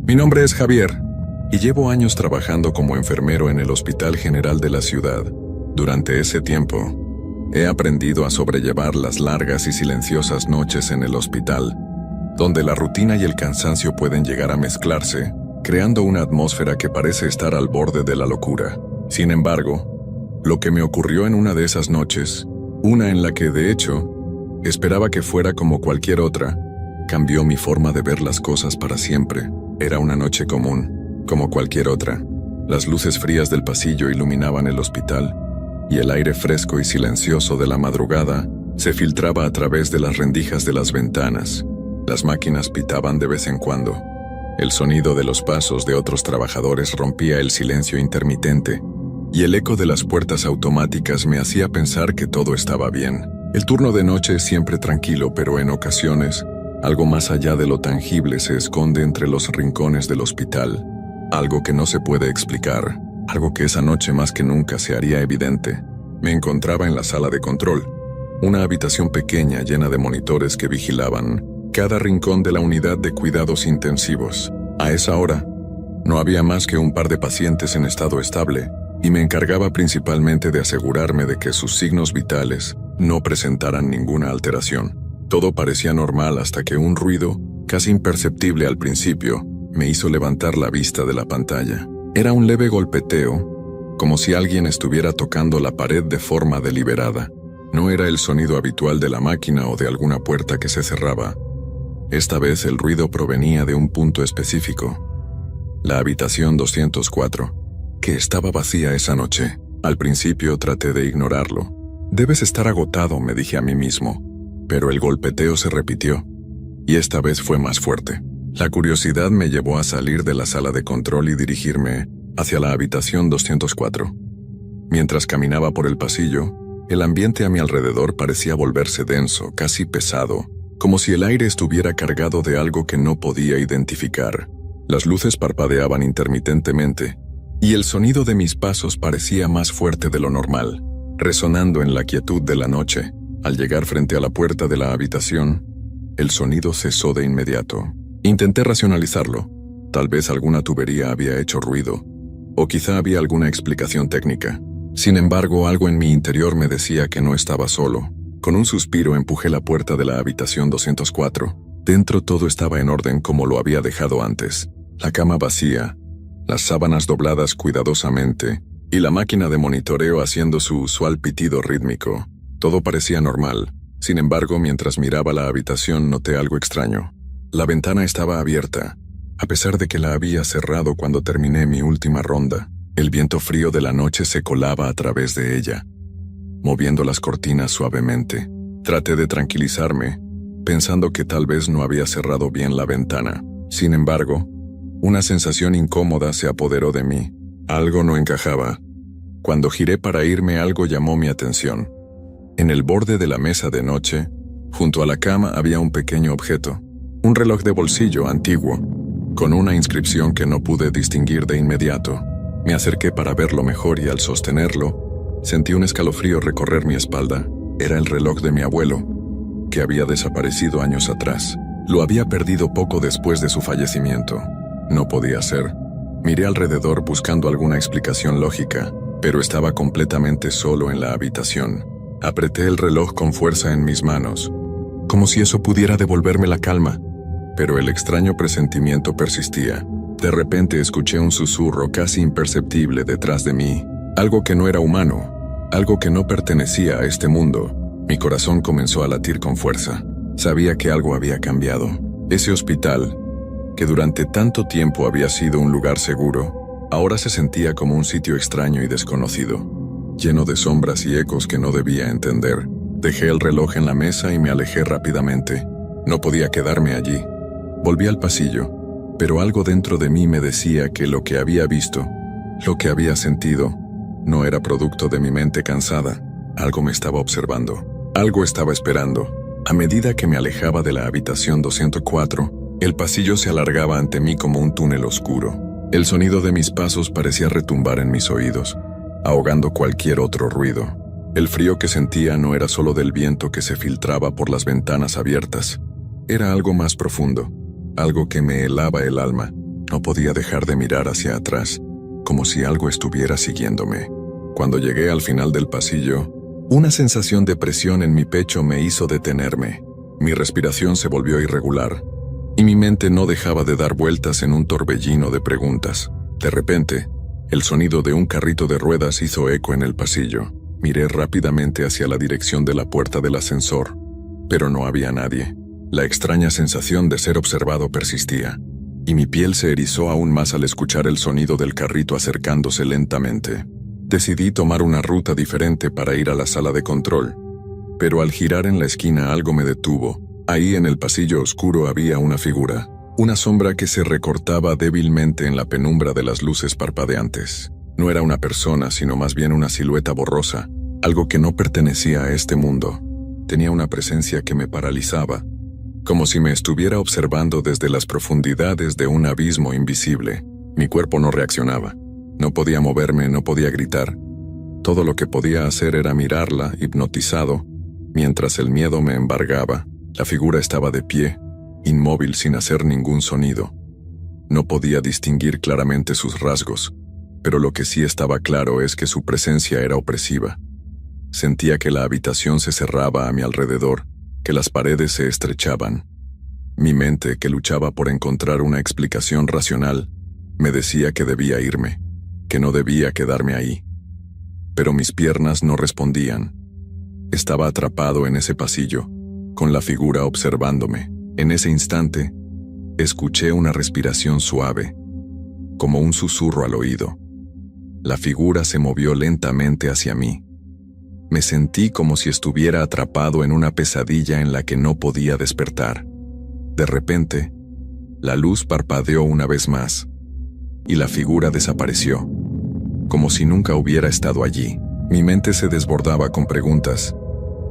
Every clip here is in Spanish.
Mi nombre es Javier y llevo años trabajando como enfermero en el Hospital General de la ciudad. Durante ese tiempo, he aprendido a sobrellevar las largas y silenciosas noches en el hospital, donde la rutina y el cansancio pueden llegar a mezclarse, creando una atmósfera que parece estar al borde de la locura. Sin embargo, lo que me ocurrió en una de esas noches, una en la que, de hecho, esperaba que fuera como cualquier otra, cambió mi forma de ver las cosas para siempre. Era una noche común, como cualquier otra. Las luces frías del pasillo iluminaban el hospital, y el aire fresco y silencioso de la madrugada se filtraba a través de las rendijas de las ventanas. Las máquinas pitaban de vez en cuando. El sonido de los pasos de otros trabajadores rompía el silencio intermitente, y el eco de las puertas automáticas me hacía pensar que todo estaba bien. El turno de noche es siempre tranquilo, pero en ocasiones, algo más allá de lo tangible se esconde entre los rincones del hospital. Algo que no se puede explicar, algo que esa noche más que nunca se haría evidente. Me encontraba en la sala de control, una habitación pequeña llena de monitores que vigilaban cada rincón de la unidad de cuidados intensivos. A esa hora, no había más que un par de pacientes en estado estable, y me encargaba principalmente de asegurarme de que sus signos vitales no presentaran ninguna alteración. Todo parecía normal hasta que un ruido, casi imperceptible al principio, me hizo levantar la vista de la pantalla. Era un leve golpeteo, como si alguien estuviera tocando la pared de forma deliberada. No era el sonido habitual de la máquina o de alguna puerta que se cerraba. Esta vez el ruido provenía de un punto específico. La habitación 204, que estaba vacía esa noche. Al principio traté de ignorarlo. «Debes estar agotado», me dije a mí mismo. Pero el golpeteo se repitió, y esta vez fue más fuerte. La curiosidad me llevó a salir de la sala de control y dirigirme hacia la habitación 204. Mientras caminaba por el pasillo, el ambiente a mi alrededor parecía volverse denso, casi pesado, como si el aire estuviera cargado de algo que no podía identificar. Las luces parpadeaban intermitentemente, y el sonido de mis pasos parecía más fuerte de lo normal, resonando en la quietud de la noche. Al llegar frente a la puerta de la habitación, el sonido cesó de inmediato. Intenté racionalizarlo. Tal vez alguna tubería había hecho ruido, o quizá había alguna explicación técnica. Sin embargo, algo en mi interior me decía que no estaba solo. Con un suspiro empujé la puerta de la habitación 204. Dentro todo estaba en orden como lo había dejado antes. La cama vacía, las sábanas dobladas cuidadosamente, y la máquina de monitoreo haciendo su usual pitido rítmico. Todo parecía normal. Sin embargo, mientras miraba la habitación noté algo extraño. La ventana estaba abierta, a pesar de que la había cerrado cuando terminé mi última ronda. El viento frío de la noche se colaba a través de ella, moviendo las cortinas suavemente. Traté de tranquilizarme, pensando que tal vez no había cerrado bien la ventana. Sin embargo, una sensación incómoda se apoderó de mí. Algo no encajaba. Cuando giré para irme, algo llamó mi atención. En el borde de la mesa de noche, junto a la cama, había un pequeño objeto, un reloj de bolsillo antiguo, con una inscripción que no pude distinguir de inmediato. Me acerqué para verlo mejor y al sostenerlo, sentí un escalofrío recorrer mi espalda. Era el reloj de mi abuelo, que había desaparecido años atrás. Lo había perdido poco después de su fallecimiento. No podía ser. Miré alrededor buscando alguna explicación lógica, pero estaba completamente solo en la habitación. Apreté el reloj con fuerza en mis manos, como si eso pudiera devolverme la calma, pero el extraño presentimiento persistía. De repente escuché un susurro casi imperceptible detrás de mí, algo que no era humano, algo que no pertenecía a este mundo. Mi corazón comenzó a latir con fuerza. Sabía que algo había cambiado. Ese hospital, que durante tanto tiempo había sido un lugar seguro, ahora se sentía como un sitio extraño y desconocido, lleno de sombras y ecos que no debía entender. Dejé el reloj en la mesa y me alejé rápidamente. No podía quedarme allí. Volví al pasillo, pero algo dentro de mí me decía que lo que había visto, lo que había sentido, no era producto de mi mente cansada. Algo me estaba observando. Algo estaba esperando. A medida que me alejaba de la habitación 204, el pasillo se alargaba ante mí como un túnel oscuro. El sonido de mis pasos parecía retumbar en mis oídos, ahogando cualquier otro ruido. El frío que sentía no era solo del viento que se filtraba por las ventanas abiertas. Era algo más profundo, algo que me helaba el alma. No podía dejar de mirar hacia atrás, como si algo estuviera siguiéndome. Cuando llegué al final del pasillo, una sensación de presión en mi pecho me hizo detenerme. Mi respiración se volvió irregular, y mi mente no dejaba de dar vueltas en un torbellino de preguntas. De repente, el sonido de un carrito de ruedas hizo eco en el pasillo. Miré rápidamente hacia la dirección de la puerta del ascensor, pero no había nadie. La extraña sensación de ser observado persistía, y mi piel se erizó aún más al escuchar el sonido del carrito acercándose lentamente. Decidí tomar una ruta diferente para ir a la sala de control, pero al girar en la esquina algo me detuvo. Ahí en el pasillo oscuro había una figura, una sombra que se recortaba débilmente en la penumbra de las luces parpadeantes. No era una persona, sino más bien una silueta borrosa, algo que no pertenecía a este mundo. Tenía una presencia que me paralizaba, como si me estuviera observando desde las profundidades de un abismo invisible. Mi cuerpo no reaccionaba. No podía moverme, no podía gritar. Todo lo que podía hacer era mirarla, hipnotizado, mientras el miedo me embargaba. La figura estaba de pie, inmóvil sin hacer ningún sonido. No podía distinguir claramente sus rasgos, pero lo que sí estaba claro es que su presencia era opresiva. Sentía que la habitación se cerraba a mi alrededor, que las paredes se estrechaban. Mi mente, que luchaba por encontrar una explicación racional, me decía que debía irme, que no debía quedarme ahí. Pero mis piernas no respondían. Estaba atrapado en ese pasillo, con la figura observándome. En ese instante, escuché una respiración suave, como un susurro al oído. La figura se movió lentamente hacia mí. Me sentí como si estuviera atrapado en una pesadilla en la que no podía despertar. De repente, la luz parpadeó una vez más, y la figura desapareció, como si nunca hubiera estado allí. Mi mente se desbordaba con preguntas.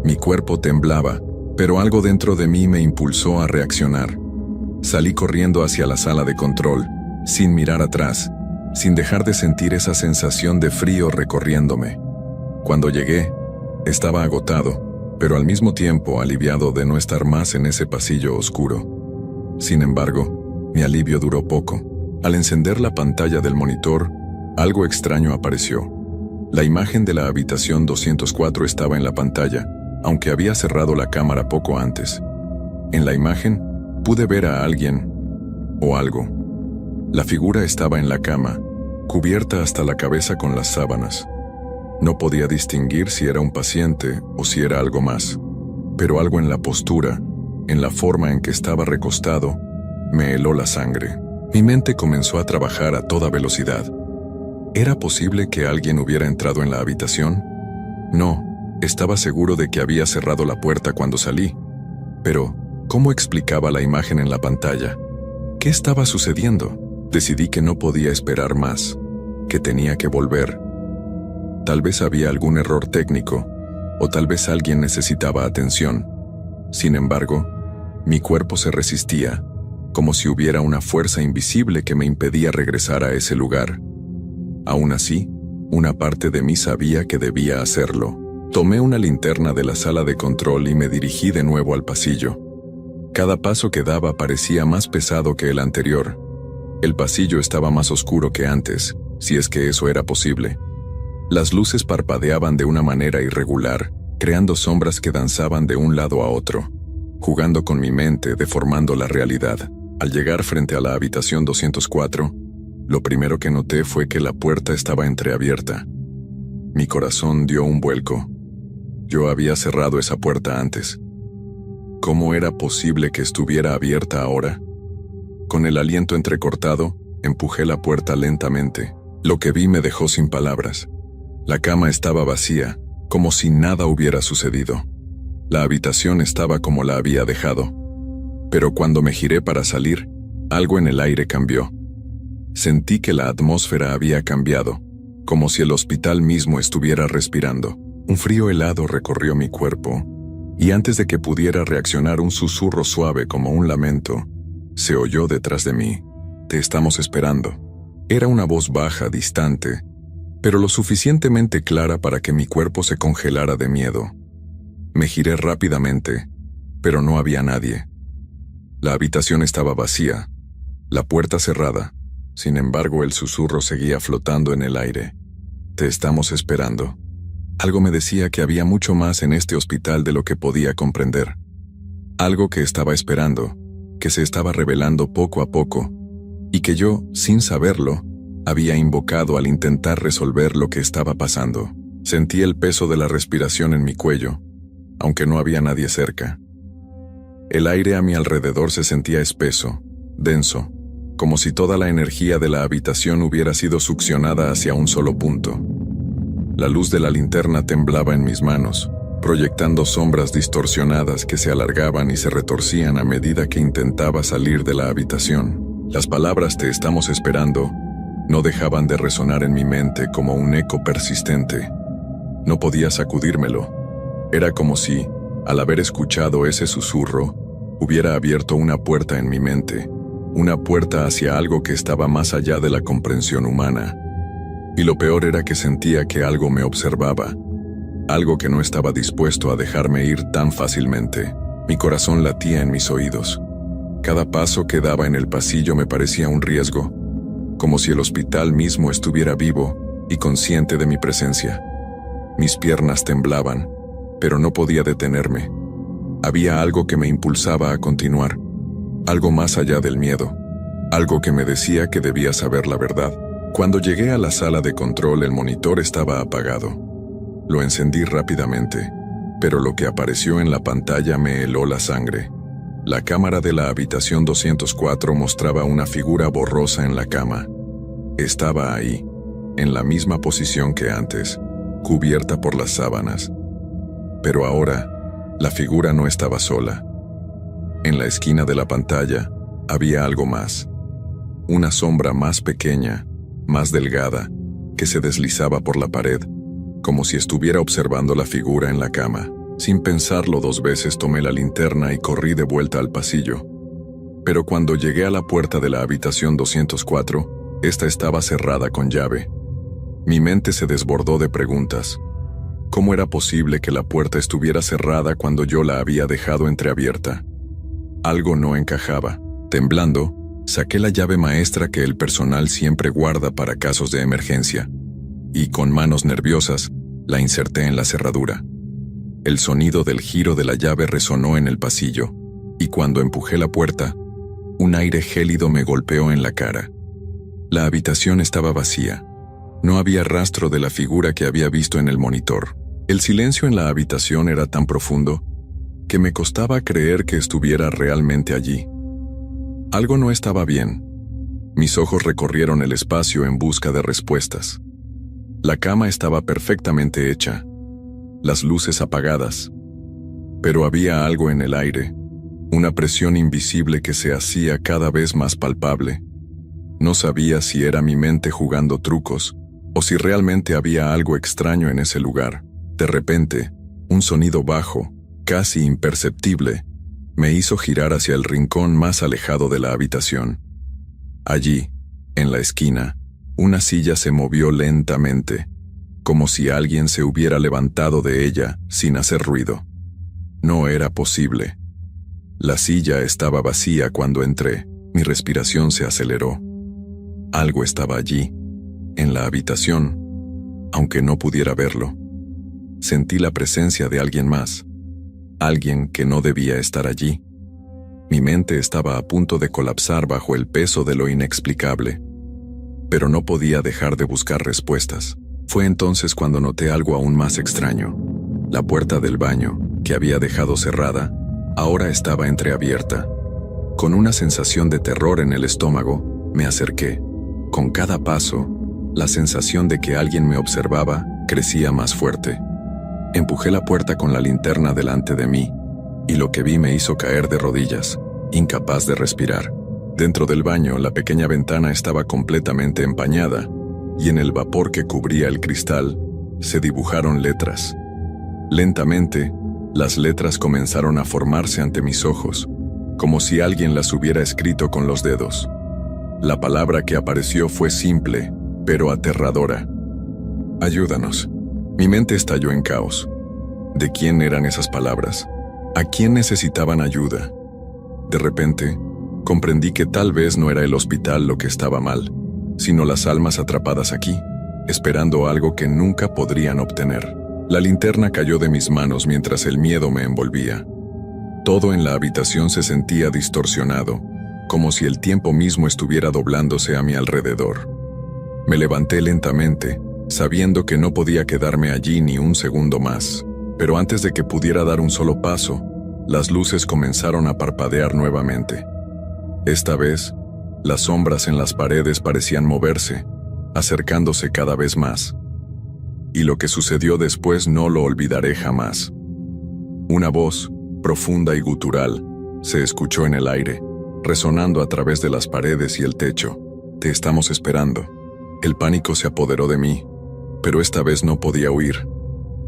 Mi cuerpo temblaba, pero algo dentro de mí me impulsó a reaccionar. Salí corriendo hacia la sala de control, sin mirar atrás, sin dejar de sentir esa sensación de frío recorriéndome. Cuando llegué, estaba agotado, pero al mismo tiempo aliviado de no estar más en ese pasillo oscuro. Sin embargo, mi alivio duró poco. Al encender la pantalla del monitor, algo extraño apareció. La imagen de la habitación 204 estaba en la pantalla, aunque había cerrado la cámara poco antes. En la imagen, pude ver a alguien o algo. La figura estaba en la cama, cubierta hasta la cabeza con las sábanas. No podía distinguir si era un paciente o si era algo más, pero algo en la postura, en la forma en que estaba recostado, me heló la sangre. Mi mente comenzó a trabajar a toda velocidad. ¿Era posible que alguien hubiera entrado en la habitación? No, estaba seguro de que había cerrado la puerta cuando salí. Pero, ¿cómo explicaba la imagen en la pantalla? ¿Qué estaba sucediendo? Decidí que no podía esperar más, que tenía que volver. Tal vez había algún error técnico, o tal vez alguien necesitaba atención. Sin embargo, mi cuerpo se resistía, como si hubiera una fuerza invisible que me impedía regresar a ese lugar. Aún así, una parte de mí sabía que debía hacerlo. Tomé una linterna de la sala de control y me dirigí de nuevo al pasillo. Cada paso que daba parecía más pesado que el anterior. El pasillo estaba más oscuro que antes, si es que eso era posible. Las luces parpadeaban de una manera irregular, creando sombras que danzaban de un lado a otro, jugando con mi mente, deformando la realidad. Al llegar frente a la habitación 204, lo primero que noté fue que la puerta estaba entreabierta. Mi corazón dio un vuelco. Yo había cerrado esa puerta antes. ¿Cómo era posible que estuviera abierta ahora? Con el aliento entrecortado, empujé la puerta lentamente. Lo que vi me dejó sin palabras. La cama estaba vacía, como si nada hubiera sucedido. La habitación estaba como la había dejado. Pero cuando me giré para salir, algo en el aire cambió. Sentí que la atmósfera había cambiado, como si el hospital mismo estuviera respirando. Un frío helado recorrió mi cuerpo, y antes de que pudiera reaccionar, un susurro suave como un lamento se oyó detrás de mí. «Te estamos esperando». Era una voz baja, distante, pero lo suficientemente clara para que mi cuerpo se congelara de miedo. Me giré rápidamente, pero no había nadie. La habitación estaba vacía, la puerta cerrada, Sin embargo, el susurro seguía flotando en el aire. Te estamos esperando. Algo me decía que había mucho más en este hospital de lo que podía comprender. Algo que estaba esperando, que se estaba revelando poco a poco, y que yo, sin saberlo, había invocado al intentar resolver lo que estaba pasando. Sentí el peso de la respiración en mi cuello, aunque no había nadie cerca. El aire a mi alrededor se sentía espeso, denso, como si toda la energía de la habitación hubiera sido succionada hacia un solo punto. La luz de la linterna temblaba en mis manos, proyectando sombras distorsionadas que se alargaban y se retorcían a medida que intentaba salir de la habitación. Las palabras "te estamos esperando" no dejaban de resonar en mi mente como un eco persistente. No podía sacudírmelo. Era como si, al haber escuchado ese susurro, hubiera abierto una puerta en mi mente, una puerta hacia algo que estaba más allá de la comprensión humana. Y lo peor era que sentía que algo me observaba, algo que no estaba dispuesto a dejarme ir tan fácilmente. Mi corazón latía en mis oídos. Cada paso que daba en el pasillo me parecía un riesgo, como si el hospital mismo estuviera vivo y consciente de mi presencia. Mis piernas temblaban, pero no podía detenerme. Había algo que me impulsaba a continuar, algo más allá del miedo, algo que me decía que debía saber la verdad. Cuando llegué a la sala de control, el monitor estaba apagado. Lo encendí rápidamente, pero lo que apareció en la pantalla me heló la sangre. La cámara de la habitación 204 mostraba una figura borrosa en la cama. Estaba ahí, en la misma posición que antes, cubierta por las sábanas. Pero ahora, la figura no estaba sola. En la esquina de la pantalla había algo más. Una sombra más pequeña, más delgada, que se deslizaba por la pared, como si estuviera observando la figura en la cama. Sin pensarlo 2 veces tomé la linterna y corrí de vuelta al pasillo. Pero cuando llegué a la puerta de la habitación 204, esta estaba cerrada con llave. Mi mente se desbordó de preguntas. ¿Cómo era posible que la puerta estuviera cerrada cuando yo la había dejado entreabierta? Algo no encajaba. Temblando, saqué la llave maestra que el personal siempre guarda para casos de emergencia, y con manos nerviosas, la inserté en la cerradura. El sonido del giro de la llave resonó en el pasillo, y cuando empujé la puerta, un aire gélido me golpeó en la cara. La habitación estaba vacía. No había rastro de la figura que había visto en el monitor. El silencio en la habitación era tan profundo que me costaba creer que estuviera realmente allí. Algo no estaba bien. Mis ojos recorrieron el espacio en busca de respuestas. La cama estaba perfectamente hecha, las luces apagadas, pero había algo en el aire, una presión invisible que se hacía cada vez más palpable. No sabía si era mi mente jugando trucos o si realmente había algo extraño en ese lugar. De repente, un sonido bajo, casi imperceptible, me hizo girar hacia el rincón más alejado de la habitación. Allí, en la esquina, una silla se movió lentamente, como si alguien se hubiera levantado de ella sin hacer ruido. No era posible. La silla estaba vacía cuando entré. Mi respiración se aceleró. Algo estaba allí, en la habitación, aunque no pudiera verlo. Sentí la presencia de alguien más, alguien que no debía estar allí. Mi mente estaba a punto de colapsar bajo el peso de lo inexplicable, pero no podía dejar de buscar respuestas. Fue entonces cuando noté algo aún más extraño. La puerta del baño, que había dejado cerrada, ahora estaba entreabierta. Con una sensación de terror en el estómago, me acerqué. Con cada paso, la sensación de que alguien me observaba crecía más fuerte. Empujé la puerta con la linterna delante de mí, y lo que vi me hizo caer de rodillas, incapaz de respirar. Dentro del baño, la pequeña ventana estaba completamente empañada, y en el vapor que cubría el cristal, se dibujaron letras. Lentamente, las letras comenzaron a formarse ante mis ojos, como si alguien las hubiera escrito con los dedos. La palabra que apareció fue simple, pero aterradora. Ayúdanos. Mi mente estalló en caos. ¿De quién eran esas palabras? ¿A quién necesitaban ayuda? De repente, comprendí que tal vez no era el hospital lo que estaba mal. sino las almas atrapadas aquí, esperando algo que nunca podrían obtener. La linterna cayó de mis manos mientras el miedo me envolvía. Todo en la habitación se sentía distorsionado, como si el tiempo mismo estuviera doblándose a mi alrededor. Me levanté lentamente, sabiendo que no podía quedarme allí ni un segundo más. Pero antes de que pudiera dar un solo paso, las luces comenzaron a parpadear nuevamente. Esta vez, las sombras en las paredes parecían moverse, acercándose cada vez más. Y lo que sucedió después no lo olvidaré jamás. Una voz, profunda y gutural, se escuchó en el aire, resonando a través de las paredes y el techo. «Te estamos esperando». El pánico se apoderó de mí, pero esta vez no podía huir.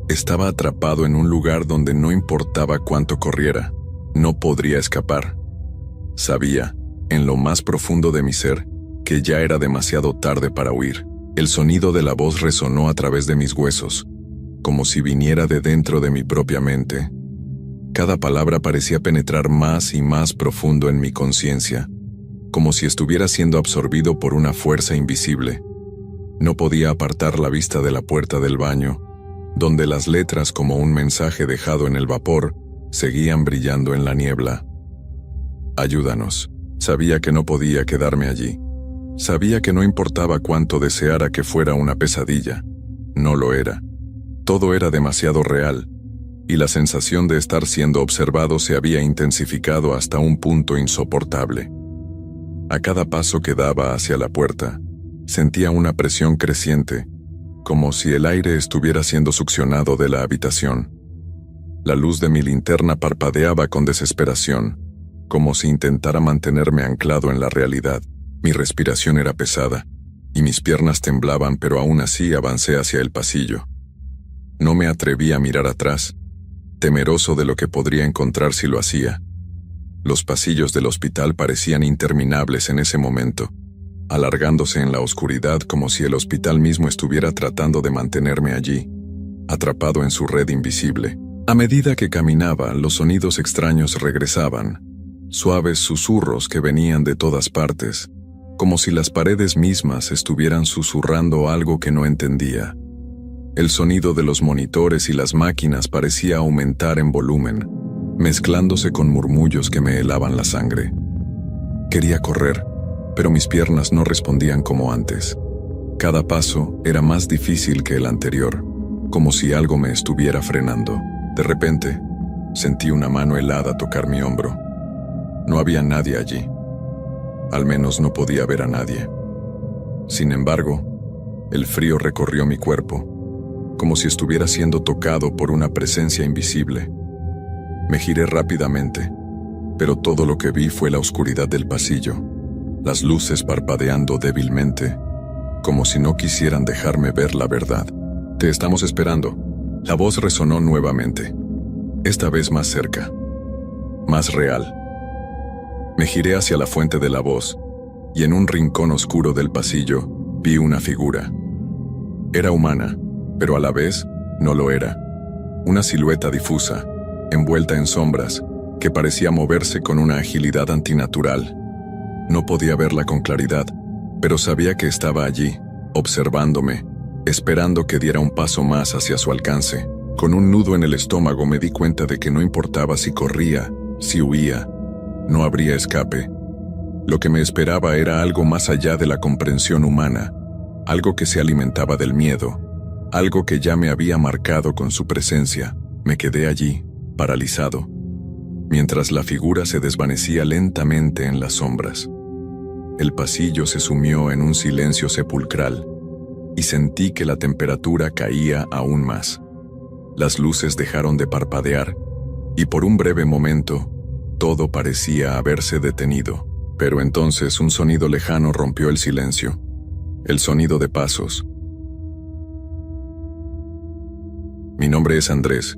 Estaba atrapado en un lugar donde no importaba cuánto corriera, no podría escapar. Sabía, en lo más profundo de mi ser, que ya era demasiado tarde para huir. El sonido de la voz resonó a través de mis huesos, como si viniera de dentro de mi propia mente. Cada palabra parecía penetrar más y más profundo en mi conciencia, como si estuviera siendo absorbido por una fuerza invisible. No podía apartar la vista de la puerta del baño, donde las letras, como un mensaje dejado en el vapor, seguían brillando en la niebla. «Ayúdanos». Sabía que no podía quedarme allí. Sabía que no importaba cuánto deseara que fuera una pesadilla. No lo era. Todo era demasiado real, y la sensación de estar siendo observado se había intensificado hasta un punto insoportable. A cada paso que daba hacia la puerta, sentía una presión creciente, como si el aire estuviera siendo succionado de la habitación. La luz de mi linterna parpadeaba con desesperación, como si intentara mantenerme anclado en la realidad. Mi respiración era pesada, y mis piernas temblaban, pero aún así avancé hacia el pasillo. No me atreví a mirar atrás, temeroso de lo que podría encontrar si lo hacía. Los pasillos del hospital parecían interminables en ese momento, alargándose en la oscuridad como si el hospital mismo estuviera tratando de mantenerme allí, atrapado en su red invisible. A medida que caminaba, los sonidos extraños regresaban, suaves susurros que venían de todas partes, como si las paredes mismas estuvieran susurrando algo que no entendía. El sonido de los monitores y las máquinas parecía aumentar en volumen, mezclándose con murmullos que me helaban la sangre. Quería correr, pero mis piernas no respondían como antes. Cada paso era más difícil que el anterior, como si algo me estuviera frenando. De repente, sentí una mano helada tocar mi hombro. No había nadie allí. Al menos no podía ver a nadie. Sin embargo, el frío recorrió mi cuerpo, como si estuviera siendo tocado por una presencia invisible. Me giré rápidamente, pero todo lo que vi fue la oscuridad del pasillo, las luces parpadeando débilmente, como si no quisieran dejarme ver la verdad. «Te estamos esperando». La voz resonó nuevamente, esta vez más cerca, más real. Me giré hacia la fuente de la voz, y en un rincón oscuro del pasillo vi una figura. Era humana, pero a la vez no lo era. Una silueta difusa, envuelta en sombras, que parecía moverse con una agilidad antinatural. No podía verla con claridad, pero sabía que estaba allí, observándome, esperando que diera un paso más hacia su alcance. Con un nudo en el estómago me di cuenta de que no importaba si corría, si huía, no habría escape. Lo que me esperaba era algo más allá de la comprensión humana, algo que se alimentaba del miedo, algo que ya me había marcado con su presencia. Me quedé allí, paralizado, mientras la figura se desvanecía lentamente en las sombras. El pasillo se sumió en un silencio sepulcral, y sentí que la temperatura caía aún más. Las luces dejaron de parpadear, y por un breve momento, todo parecía haberse detenido. Pero entonces un sonido lejano rompió el silencio. El sonido de pasos. Mi nombre es Andrés,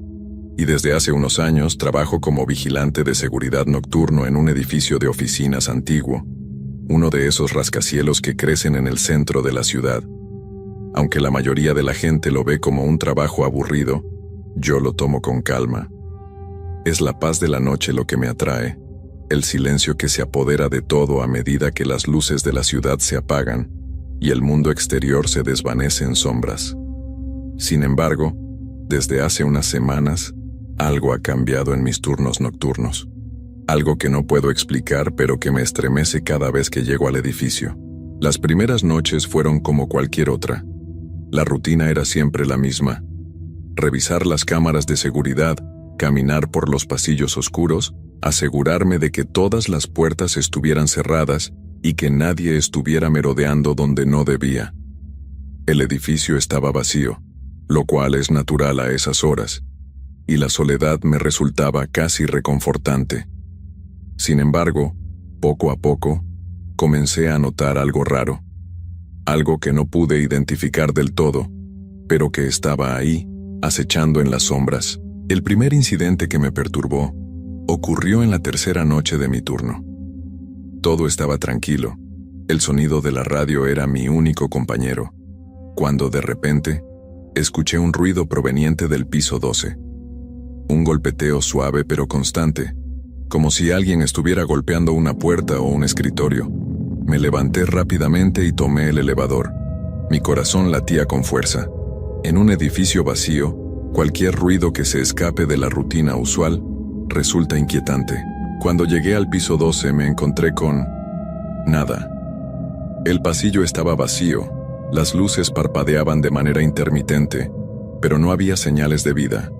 y desde hace unos años trabajo como vigilante de seguridad nocturno en un edificio de oficinas antiguo, uno de esos rascacielos que crecen en el centro de la ciudad. Aunque la mayoría de la gente lo ve como un trabajo aburrido, yo lo tomo con calma. Es la paz de la noche lo que me atrae, el silencio que se apodera de todo a medida que las luces de la ciudad se apagan, y el mundo exterior se desvanece en sombras. Sin embargo, desde hace unas semanas, algo ha cambiado en mis turnos nocturnos. Algo que no puedo explicar, pero que me estremece cada vez que llego al edificio. Las primeras noches fueron como cualquier otra. La rutina era siempre la misma. Revisar las cámaras de seguridad, caminar por los pasillos oscuros, asegurarme de que todas las puertas estuvieran cerradas y que nadie estuviera merodeando donde no debía. El edificio estaba vacío, lo cual es natural a esas horas, y la soledad me resultaba casi reconfortante. Sin embargo, poco a poco, comencé a notar algo raro, algo que no pude identificar del todo, pero que estaba ahí, acechando en las sombras. El primer incidente que me perturbó ocurrió en la tercera noche de mi turno. Todo estaba tranquilo. El sonido de la radio era mi único compañero, cuando de repente escuché un ruido proveniente del piso 12. Un golpeteo suave pero constante, como si alguien estuviera golpeando una puerta o un escritorio. Me levanté rápidamente y tomé el elevador. Mi corazón latía con fuerza. En un edificio vacío, cualquier ruido que se escape de la rutina usual resulta inquietante. Cuando llegué al piso 12 me encontré con nada. El pasillo estaba vacío, las luces parpadeaban de manera intermitente, pero no había señales de vida.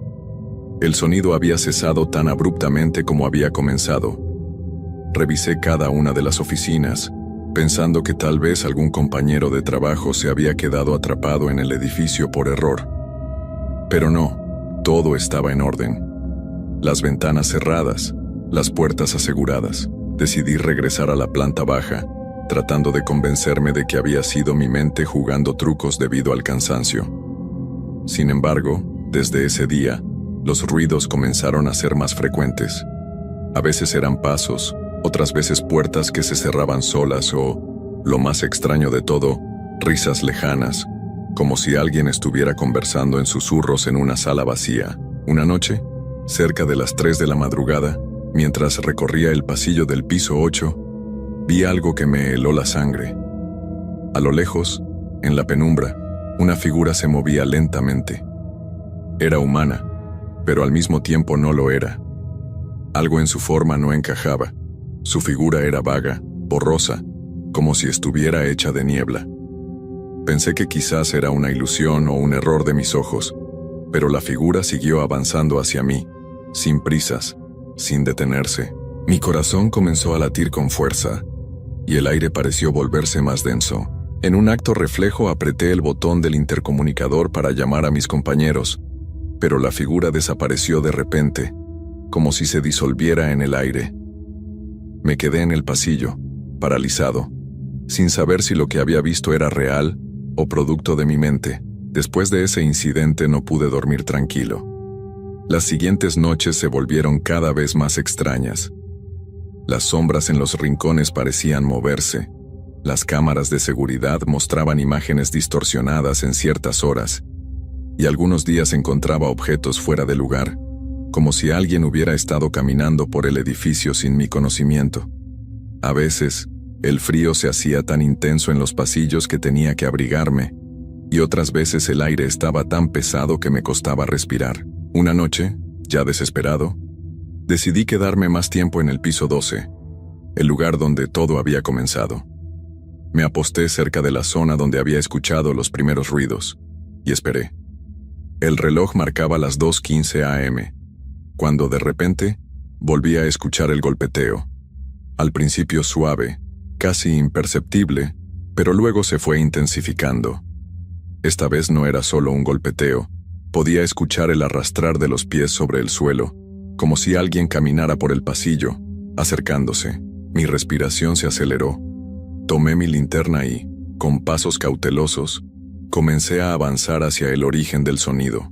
El sonido había cesado tan abruptamente como había comenzado. Revisé cada una de las oficinas, pensando que tal vez algún compañero de trabajo se había quedado atrapado en el edificio por error. Pero no, todo estaba en orden. Las ventanas cerradas, las puertas aseguradas. Decidí regresar a la planta baja, tratando de convencerme de que había sido mi mente jugando trucos debido al cansancio. Sin embargo, desde ese día, los ruidos comenzaron a ser más frecuentes. A veces eran pasos, otras veces puertas que se cerraban solas o, lo más extraño de todo, risas lejanas, como si alguien estuviera conversando en susurros en una sala vacía. Una noche, cerca de las 3 de la madrugada, mientras recorría el pasillo del piso 8, vi algo que me heló la sangre. A lo lejos, en la penumbra, una figura se movía lentamente. Era humana, pero al mismo tiempo no lo era. Algo en su forma no encajaba. Su figura era vaga, borrosa, como si estuviera hecha de niebla. Pensé que quizás era una ilusión o un error de mis ojos, pero la figura siguió avanzando hacia mí, sin prisas, sin detenerse. Mi corazón comenzó a latir con fuerza, y el aire pareció volverse más denso. En un acto reflejo apreté el botón del intercomunicador para llamar a mis compañeros, pero la figura desapareció de repente, como si se disolviera en el aire. Me quedé en el pasillo, paralizado, sin saber si lo que había visto era real o producto de mi mente. Después de ese incidente no pude dormir tranquilo. Las siguientes noches se volvieron cada vez más extrañas. Las sombras en los rincones parecían moverse. Las cámaras de seguridad mostraban imágenes distorsionadas en ciertas horas, y algunos días encontraba objetos fuera de lugar, como si alguien hubiera estado caminando por el edificio sin mi conocimiento. A veces, el frío se hacía tan intenso en los pasillos que tenía que abrigarme, y otras veces el aire estaba tan pesado que me costaba respirar. Una noche, ya desesperado, decidí quedarme más tiempo en el piso 12, el lugar donde todo había comenzado. Me aposté cerca de la zona donde había escuchado los primeros ruidos, y esperé. El reloj marcaba las 2:15 a.m., cuando de repente volví a escuchar el golpeteo. Al principio suave, casi imperceptible, pero luego se fue intensificando. Esta vez no era solo un golpeteo, podía escuchar el arrastrar de los pies sobre el suelo, como si alguien caminara por el pasillo, acercándose. Mi respiración se aceleró. Tomé mi linterna y, con pasos cautelosos, comencé a avanzar hacia el origen del sonido.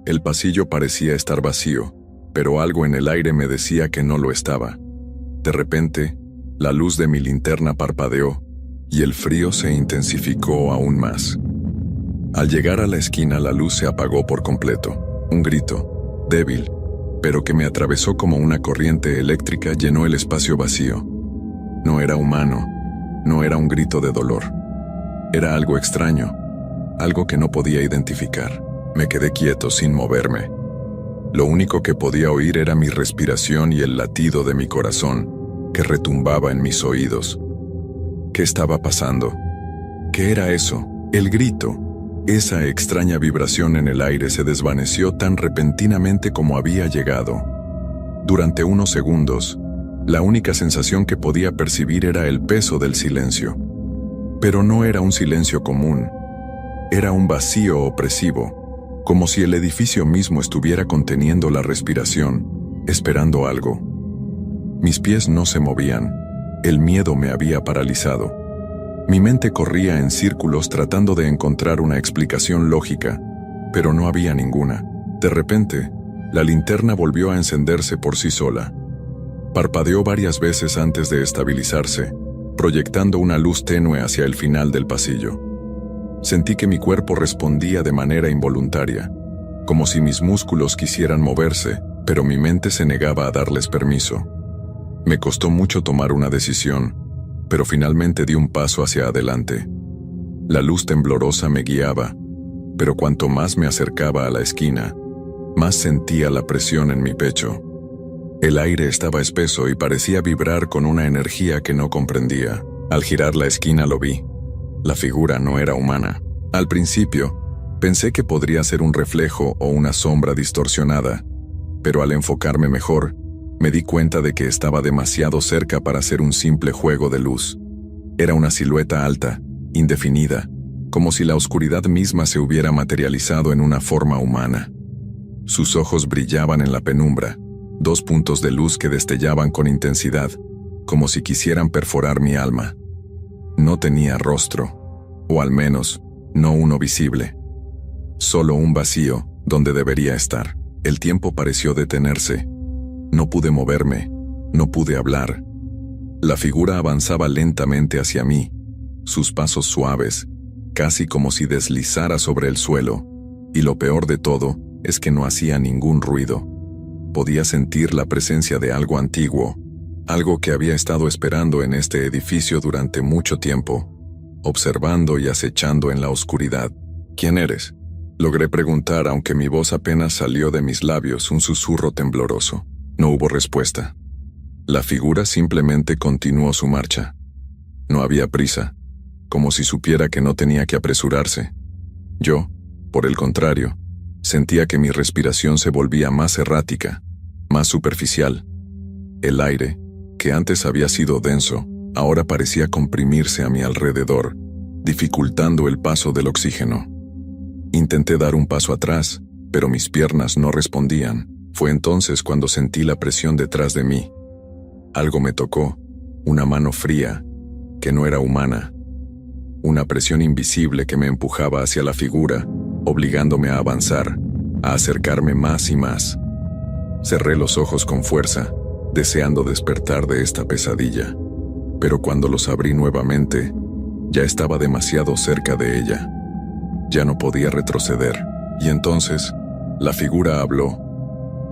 El pasillo parecía estar vacío, pero algo en el aire me decía que no lo estaba. De repente, la luz de mi linterna parpadeó, y el frío se intensificó aún más. Al llegar a la esquina, la luz se apagó por completo. Un grito, débil, pero que me atravesó como una corriente eléctrica, llenó el espacio vacío. No era humano, no era un grito de dolor. Era algo extraño, algo que no podía identificar. Me quedé quieto sin moverme. Lo único que podía oír era mi respiración y el latido de mi corazón, que retumbaba en mis oídos. ¿Qué estaba pasando? ¿Qué era eso? El grito. Esa extraña vibración en el aire se desvaneció tan repentinamente como había llegado. Durante unos segundos, la única sensación que podía percibir era el peso del silencio. Pero no era un silencio común. Era un vacío opresivo, como si el edificio mismo estuviera conteniendo la respiración, esperando algo. Mis pies no se movían. El miedo me había paralizado. Mi mente corría en círculos tratando de encontrar una explicación lógica, pero no había ninguna. De repente, la linterna volvió a encenderse por sí sola. Parpadeó varias veces antes de estabilizarse, proyectando una luz tenue hacia el final del pasillo. Sentí que mi cuerpo respondía de manera involuntaria, como si mis músculos quisieran moverse, pero mi mente se negaba a darles permiso. Me costó mucho tomar una decisión, pero finalmente di un paso hacia adelante. La luz temblorosa me guiaba, pero cuanto más me acercaba a la esquina, más sentía la presión en mi pecho. El aire estaba espeso y parecía vibrar con una energía que no comprendía. Al girar la esquina lo vi. La figura no era humana. Al principio, pensé que podría ser un reflejo o una sombra distorsionada, pero al enfocarme mejor, me di cuenta de que estaba demasiado cerca para ser un simple juego de luz. Era una silueta alta, indefinida, como si la oscuridad misma se hubiera materializado en una forma humana. Sus ojos brillaban en la penumbra, dos puntos de luz que destellaban con intensidad, como si quisieran perforar mi alma. No tenía rostro, o al menos, no uno visible. Solo un vacío, donde debería estar. El tiempo pareció detenerse. No pude moverme, no pude hablar. La figura avanzaba lentamente hacia mí, sus pasos suaves, casi como si deslizara sobre el suelo, y lo peor de todo es que no hacía ningún ruido. Podía sentir la presencia de algo antiguo, algo que había estado esperando en este edificio durante mucho tiempo, observando y acechando en la oscuridad. ¿Quién eres?, logré preguntar, aunque mi voz apenas salió de mis labios, un susurro tembloroso. No hubo respuesta. La figura simplemente continuó su marcha. No había prisa, como si supiera que no tenía que apresurarse. Yo, por el contrario, sentía que mi respiración se volvía más errática, más superficial. El aire, que antes había sido denso, ahora parecía comprimirse a mi alrededor, dificultando el paso del oxígeno. Intenté dar un paso atrás, pero mis piernas no respondían. Fue entonces cuando sentí la presión detrás de mí. Algo me tocó, una mano fría, que no era humana. Una presión invisible que me empujaba hacia la figura, obligándome a avanzar, a acercarme más y más. Cerré los ojos con fuerza, deseando despertar de esta pesadilla. Pero cuando los abrí nuevamente, ya estaba demasiado cerca de ella. Ya no podía retroceder, y entonces, la figura habló.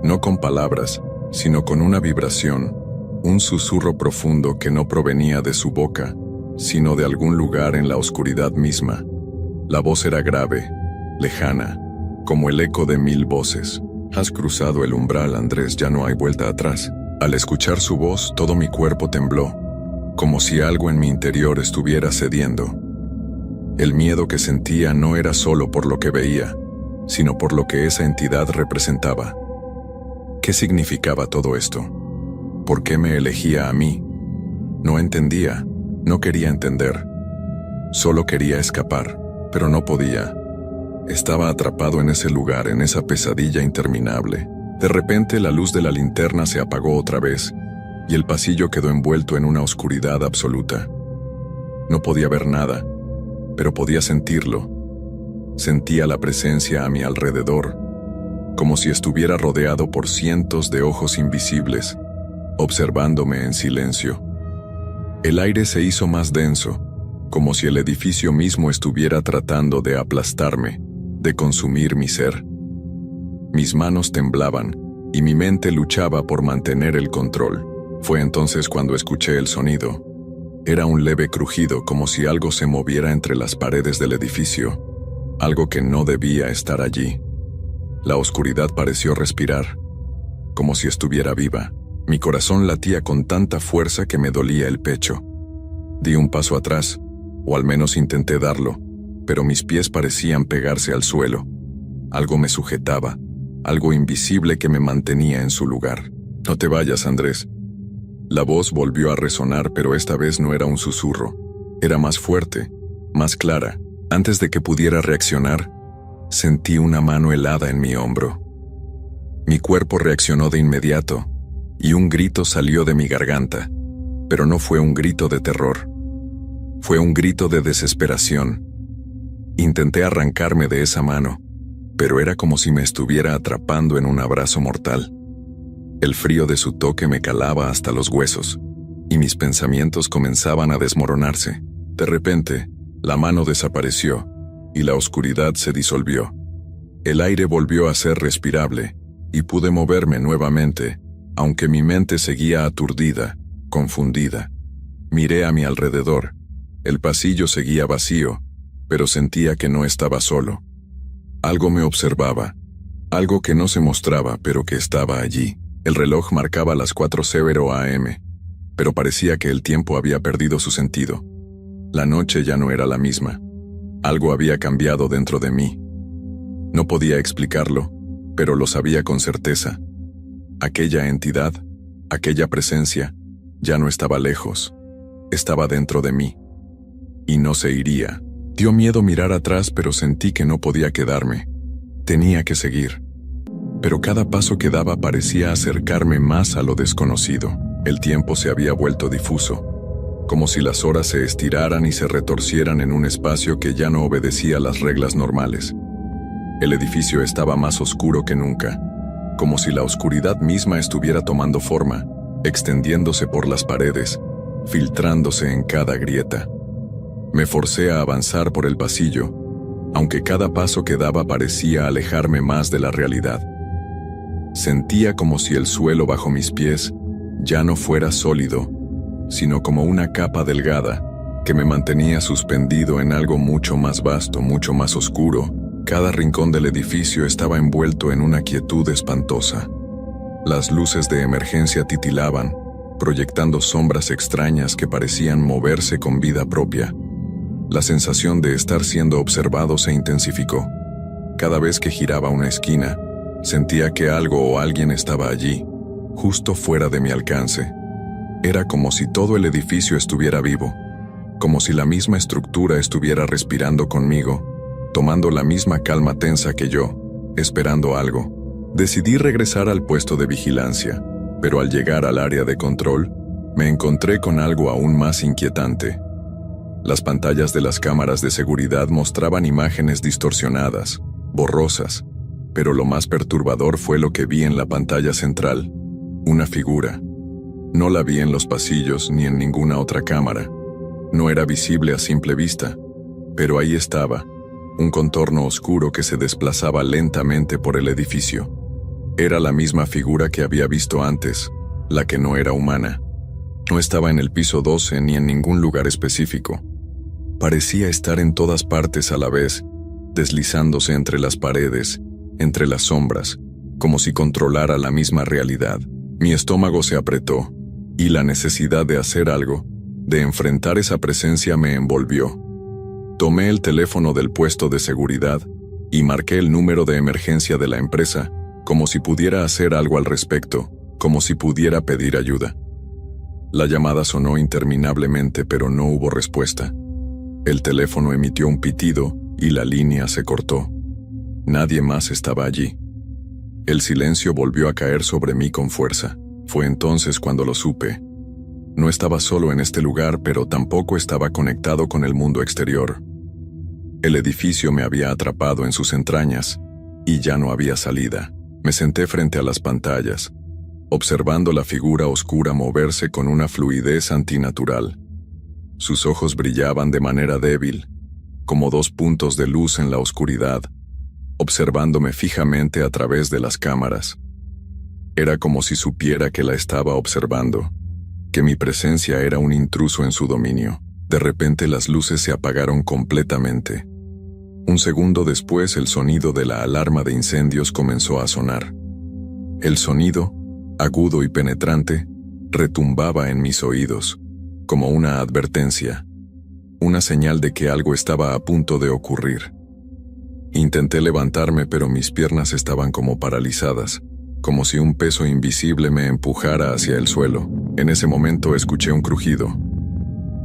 No con palabras, sino con una vibración, un susurro profundo que no provenía de su boca, sino de algún lugar en la oscuridad misma. La voz era grave, lejana, como el eco de 1000 voces. Has cruzado el umbral, Andrés, ya no hay vuelta atrás. Al escuchar su voz, todo mi cuerpo tembló, como si algo en mi interior estuviera cediendo. El miedo que sentía no era solo por lo que veía, sino por lo que esa entidad representaba. ¿Qué significaba todo esto? ¿Por qué me elegía a mí? No entendía, no quería entender. Solo quería escapar, pero no podía. Estaba atrapado en ese lugar, en esa pesadilla interminable. De repente la luz de la linterna se apagó otra vez, y el pasillo quedó envuelto en una oscuridad absoluta. No podía ver nada, pero podía sentirlo. Sentía la presencia a mi alrededor, como si estuviera rodeado por cientos de ojos invisibles, observándome en silencio. El aire se hizo más denso, como si el edificio mismo estuviera tratando de aplastarme, de consumir mi ser. Mis manos temblaban, y mi mente luchaba por mantener el control. Fue entonces cuando escuché el sonido. Era un leve crujido, como si algo se moviera entre las paredes del edificio, algo que no debía estar allí. La oscuridad pareció respirar, como si estuviera viva. Mi corazón latía con tanta fuerza que me dolía el pecho. Di un paso atrás, o al menos intenté darlo, pero mis pies parecían pegarse al suelo. Algo me sujetaba, algo invisible que me mantenía en su lugar. «No te vayas, Andrés». La voz volvió a resonar, pero esta vez no era un susurro. Era más fuerte, más clara. Antes de que pudiera reaccionar, sentí una mano helada en mi hombro. Mi cuerpo reaccionó de inmediato, y un grito salió de mi garganta, pero no fue un grito de terror. Fue un grito de desesperación. Intenté arrancarme de esa mano, pero era como si me estuviera atrapando en un abrazo mortal. El frío de su toque me calaba hasta los huesos, y mis pensamientos comenzaban a desmoronarse. De repente, la mano desapareció, y la oscuridad se disolvió. El aire volvió a ser respirable, y pude moverme nuevamente, aunque mi mente seguía aturdida, confundida. Miré a mi alrededor. El pasillo seguía vacío, pero sentía que no estaba solo. Algo me observaba, algo que no se mostraba, pero que estaba allí. El reloj marcaba las 4:00 AM, pero parecía que el tiempo había perdido su sentido. La noche ya no era la misma. Algo había cambiado dentro de mí. No podía explicarlo, pero lo sabía con certeza. Aquella entidad, aquella presencia, ya no estaba lejos. Estaba dentro de mí. Y no se iría. Dio miedo mirar atrás, pero sentí que no podía quedarme. Tenía que seguir. Pero cada paso que daba parecía acercarme más a lo desconocido. El tiempo se había vuelto difuso, como si las horas se estiraran y se retorcieran en un espacio que ya no obedecía las reglas normales. El edificio estaba más oscuro que nunca, como si la oscuridad misma estuviera tomando forma, extendiéndose por las paredes, filtrándose en cada grieta. Me forcé a avanzar por el pasillo, aunque cada paso que daba parecía alejarme más de la realidad. Sentía como si el suelo bajo mis pies ya no fuera sólido, sino como una capa delgada que me mantenía suspendido en algo mucho más vasto, mucho más oscuro. Cada rincón del edificio estaba envuelto en una quietud espantosa. Las luces de emergencia titilaban, proyectando sombras extrañas que parecían moverse con vida propia. La sensación de estar siendo observado se intensificó. Cada vez que giraba una esquina, sentía que algo o alguien estaba allí, justo fuera de mi alcance. Era como si todo el edificio estuviera vivo, como si la misma estructura estuviera respirando conmigo, tomando la misma calma tensa que yo, esperando algo. Decidí regresar al puesto de vigilancia, pero al llegar al área de control, me encontré con algo aún más inquietante. Las pantallas de las cámaras de seguridad mostraban imágenes distorsionadas, borrosas, pero lo más perturbador fue lo que vi en la pantalla central, una figura. No la vi en los pasillos ni en ninguna otra cámara. No era visible a simple vista, pero ahí estaba, un contorno oscuro que se desplazaba lentamente por el edificio. Era la misma figura que había visto antes, la que no era humana. No estaba en el piso 12 ni en ningún lugar específico. Parecía estar en todas partes a la vez, deslizándose entre las paredes, entre las sombras, como si controlara la misma realidad. Mi estómago se apretó, y la necesidad de hacer algo, de enfrentar esa presencia me envolvió. Tomé el teléfono del puesto de seguridad y marqué el número de emergencia de la empresa, como si pudiera hacer algo al respecto, como si pudiera pedir ayuda. La llamada sonó interminablemente, pero no hubo respuesta. El teléfono emitió un pitido y la línea se cortó. Nadie más estaba allí. El silencio volvió a caer sobre mí con fuerza. Fue entonces cuando lo supe. No estaba solo en este lugar, pero tampoco estaba conectado con el mundo exterior. El edificio me había atrapado en sus entrañas, y ya no había salida. Me senté frente a las pantallas, observando la figura oscura moverse con una fluidez antinatural. Sus ojos brillaban de manera débil, como dos puntos de luz en la oscuridad, observándome fijamente a través de las cámaras. Era como si supiera que la estaba observando. que mi presencia era un intruso en su dominio. De repente las luces se apagaron completamente. Un segundo después el sonido de la alarma de incendios comenzó a sonar. El sonido, agudo y penetrante, retumbaba en mis oídos, como una advertencia, una señal de que algo estaba a punto de ocurrir. Intenté levantarme, pero mis piernas estaban como paralizadas, como si un peso invisible me empujara hacia el suelo. En ese momento escuché un crujido,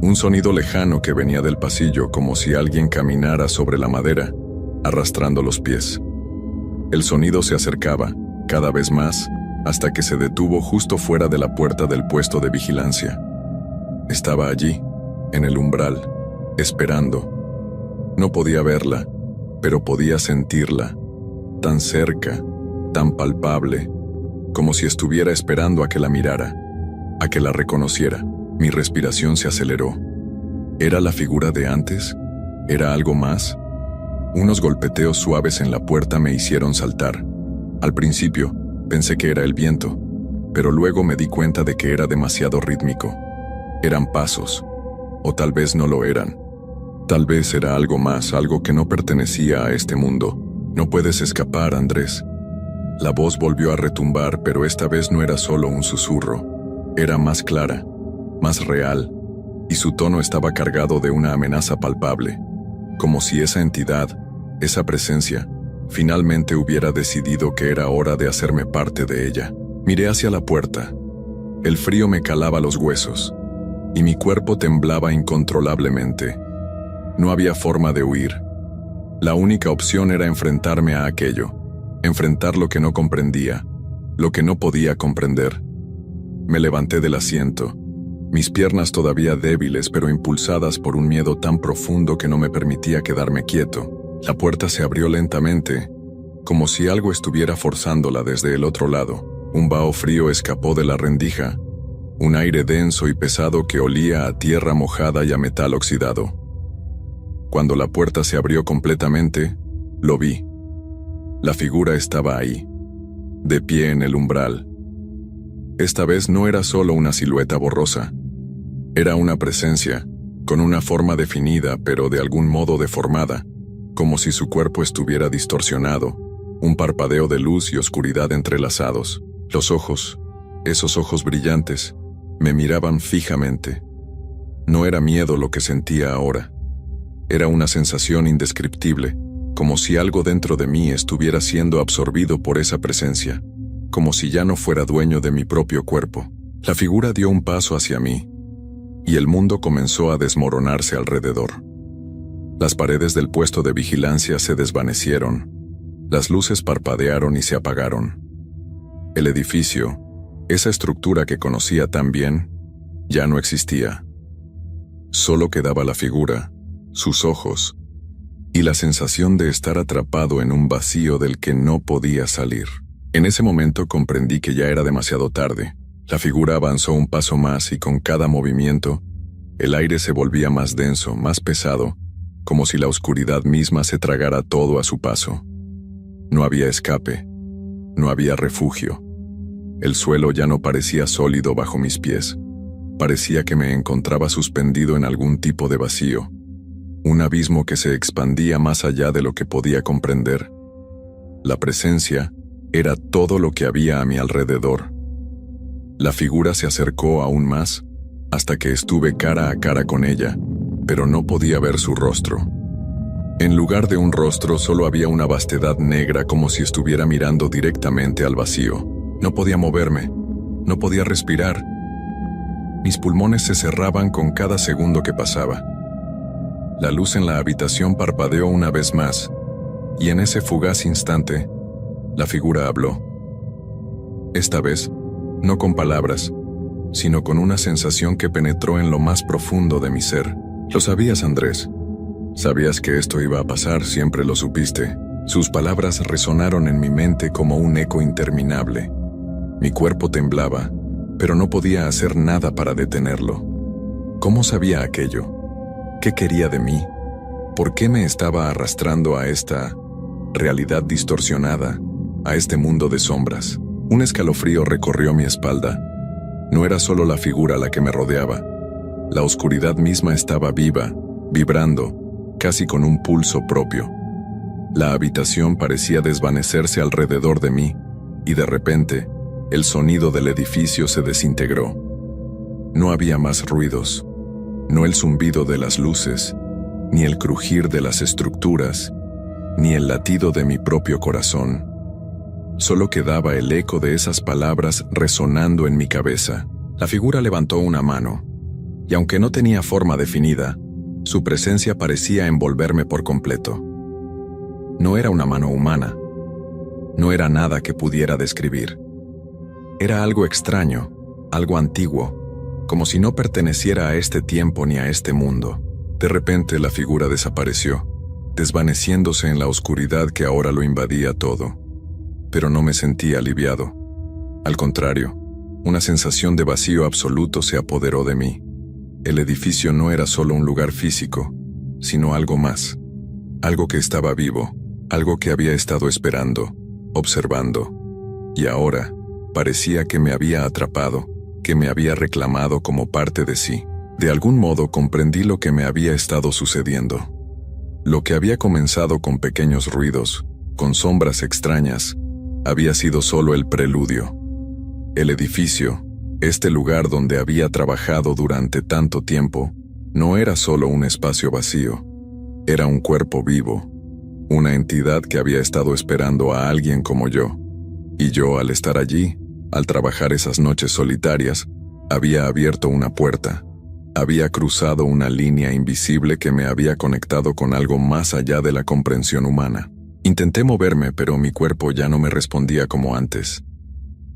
un sonido lejano que venía del pasillo, como si alguien caminara sobre la madera, arrastrando los pies. El sonido se acercaba, cada vez más, hasta que se detuvo justo fuera de la puerta del puesto de vigilancia. Estaba allí, en el umbral, esperando. No podía verla, pero podía sentirla, tan cerca, tan palpable, como si estuviera esperando a que la mirara, a que la reconociera. Mi respiración se aceleró. ¿Era la figura de antes? ¿Era algo más? Unos golpeteos suaves en la puerta me hicieron saltar. Al principio, pensé que era el viento, pero luego me di cuenta de que era demasiado rítmico. Eran pasos, o tal vez no lo eran. Tal vez era algo más, algo que no pertenecía a este mundo. No puedes escapar, Andrés. La voz volvió a retumbar, pero esta vez no era solo un susurro. Era más clara, más real, y su tono estaba cargado de una amenaza palpable, como si esa entidad, esa presencia, finalmente hubiera decidido que era hora de hacerme parte de ella. Miré hacia la puerta. El frío me calaba los huesos, y mi cuerpo temblaba incontrolablemente. No había forma de huir. La única opción era enfrentarme a aquello, enfrentar lo que no comprendía, lo que no podía comprender. Me levanté del asiento, mis piernas todavía débiles pero impulsadas por un miedo tan profundo que no me permitía quedarme quieto. La puerta se abrió lentamente, como si algo estuviera forzándola desde el otro lado. Un vaho frío escapó de la rendija, un aire denso y pesado que olía a tierra mojada y a metal oxidado. Cuando la puerta se abrió completamente, lo vi. La figura estaba ahí, de pie en el umbral. Esta vez no era solo una silueta borrosa. Era una presencia, con una forma definida pero de algún modo deformada, como si su cuerpo estuviera distorsionado, un parpadeo de luz y oscuridad entrelazados. Los ojos, esos ojos brillantes, me miraban fijamente. No era miedo lo que sentía ahora. Era una sensación indescriptible, como si algo dentro de mí estuviera siendo absorbido por esa presencia, como si ya no fuera dueño de mi propio cuerpo. La figura dio un paso hacia mí, y el mundo comenzó a desmoronarse alrededor. Las paredes del puesto de vigilancia se desvanecieron, las luces parpadearon y se apagaron. El edificio, esa estructura que conocía tan bien, ya no existía. Solo quedaba la figura, sus ojos, y la sensación de estar atrapado en un vacío del que no podía salir. En ese momento comprendí que ya era demasiado tarde. La figura avanzó un paso más y con cada movimiento, el aire se volvía más denso, más pesado, como si la oscuridad misma se tragara todo a su paso. No había escape, no había refugio. El suelo ya no parecía sólido bajo mis pies. Parecía que me encontraba suspendido en algún tipo de vacío, un abismo que se expandía más allá de lo que podía comprender. La presencia era todo lo que había a mi alrededor. La figura se acercó aún más, hasta que estuve cara a cara con ella, pero no podía ver su rostro. En lugar de un rostro solo había una vastedad negra, como si estuviera mirando directamente al vacío. No podía moverme, no podía respirar. Mis pulmones se cerraban con cada segundo que pasaba. La luz en la habitación parpadeó una vez más, y en ese fugaz instante, la figura habló. Esta vez, no con palabras, sino con una sensación que penetró en lo más profundo de mi ser. Lo sabías, Andrés. Sabías que esto iba a pasar, siempre lo supiste. Sus palabras resonaron en mi mente como un eco interminable. Mi cuerpo temblaba, pero no podía hacer nada para detenerlo. ¿Cómo sabía aquello? ¿Qué quería de mí? ¿Por qué me estaba arrastrando a esta realidad distorsionada, a este mundo de sombras? Un escalofrío recorrió mi espalda. No era solo la figura la que me rodeaba. La oscuridad misma estaba viva, vibrando, casi con un pulso propio. La habitación parecía desvanecerse alrededor de mí, y de repente, el sonido del edificio se desintegró. No había más ruidos, no el zumbido de las luces, ni el crujir de las estructuras, ni el latido de mi propio corazón. Solo quedaba el eco de esas palabras resonando en mi cabeza. La figura levantó una mano, y aunque no tenía forma definida, su presencia parecía envolverme por completo. No era una mano humana. No era nada que pudiera describir. Era algo extraño, algo antiguo, como si no perteneciera a este tiempo ni a este mundo. De repente la figura desapareció, desvaneciéndose en la oscuridad que ahora lo invadía todo. Pero no me sentí aliviado. Al contrario, una sensación de vacío absoluto se apoderó de mí. El edificio no era solo un lugar físico, sino algo más. Algo que estaba vivo, algo que había estado esperando, observando. Y ahora, parecía que me había atrapado, que me había reclamado como parte de sí. De algún modo comprendí lo que me había estado sucediendo. Lo que había comenzado con pequeños ruidos, con sombras extrañas, había sido solo el preludio. El edificio, este lugar donde había trabajado durante tanto tiempo, no era solo un espacio vacío, era un cuerpo vivo, una entidad que había estado esperando a alguien como yo. Y yo, al estar allí, al trabajar esas noches solitarias, había abierto una puerta, había cruzado una línea invisible que me había conectado con algo más allá de la comprensión humana. Intenté moverme, pero mi cuerpo ya no me respondía como antes.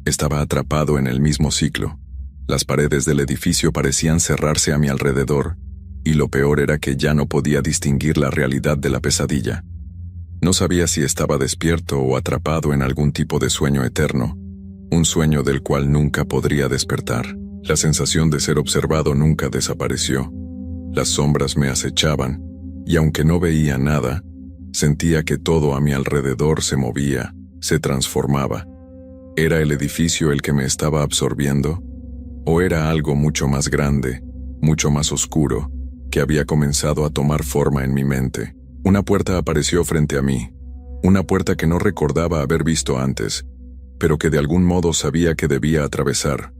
Estaba atrapado en el mismo ciclo. Las paredes del edificio parecían cerrarse a mi alrededor, y lo peor era que ya no podía distinguir la realidad de la pesadilla. No sabía si estaba despierto o atrapado en algún tipo de sueño eterno, un sueño del cual nunca podría despertar. La sensación de ser observado nunca desapareció. Las sombras me acechaban, y aunque no veía nada, sentía que todo a mi alrededor se movía, se transformaba. ¿Era el edificio el que me estaba absorbiendo? ¿O era algo mucho más grande, mucho más oscuro, que había comenzado a tomar forma en mi mente? Una puerta apareció frente a mí, una puerta que no recordaba haber visto antes, pero que de algún modo sabía que debía atravesar.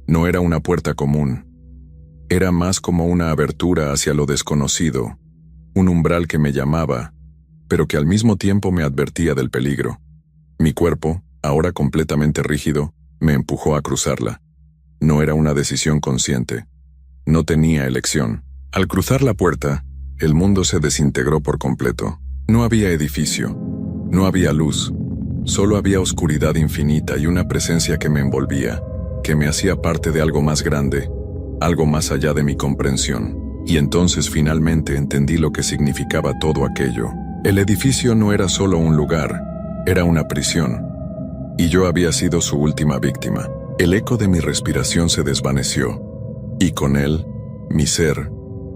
No era una puerta común, era más como una abertura hacia lo desconocido, un umbral que me llamaba, pero que al mismo tiempo me advertía del peligro. Mi cuerpo, ahora completamente rígido, me empujó a cruzarla. No era una decisión consciente. No tenía elección. Al cruzar la puerta, el mundo se desintegró por completo. No había edificio, no había luz, solo había oscuridad infinita y una presencia que me envolvía, que me hacía parte de algo más grande, algo más allá de mi comprensión. Y entonces finalmente entendí lo que significaba todo aquello. El edificio no era solo un lugar, era una prisión. Y yo había sido su última víctima. El eco de mi respiración se desvaneció, y con él, mi ser,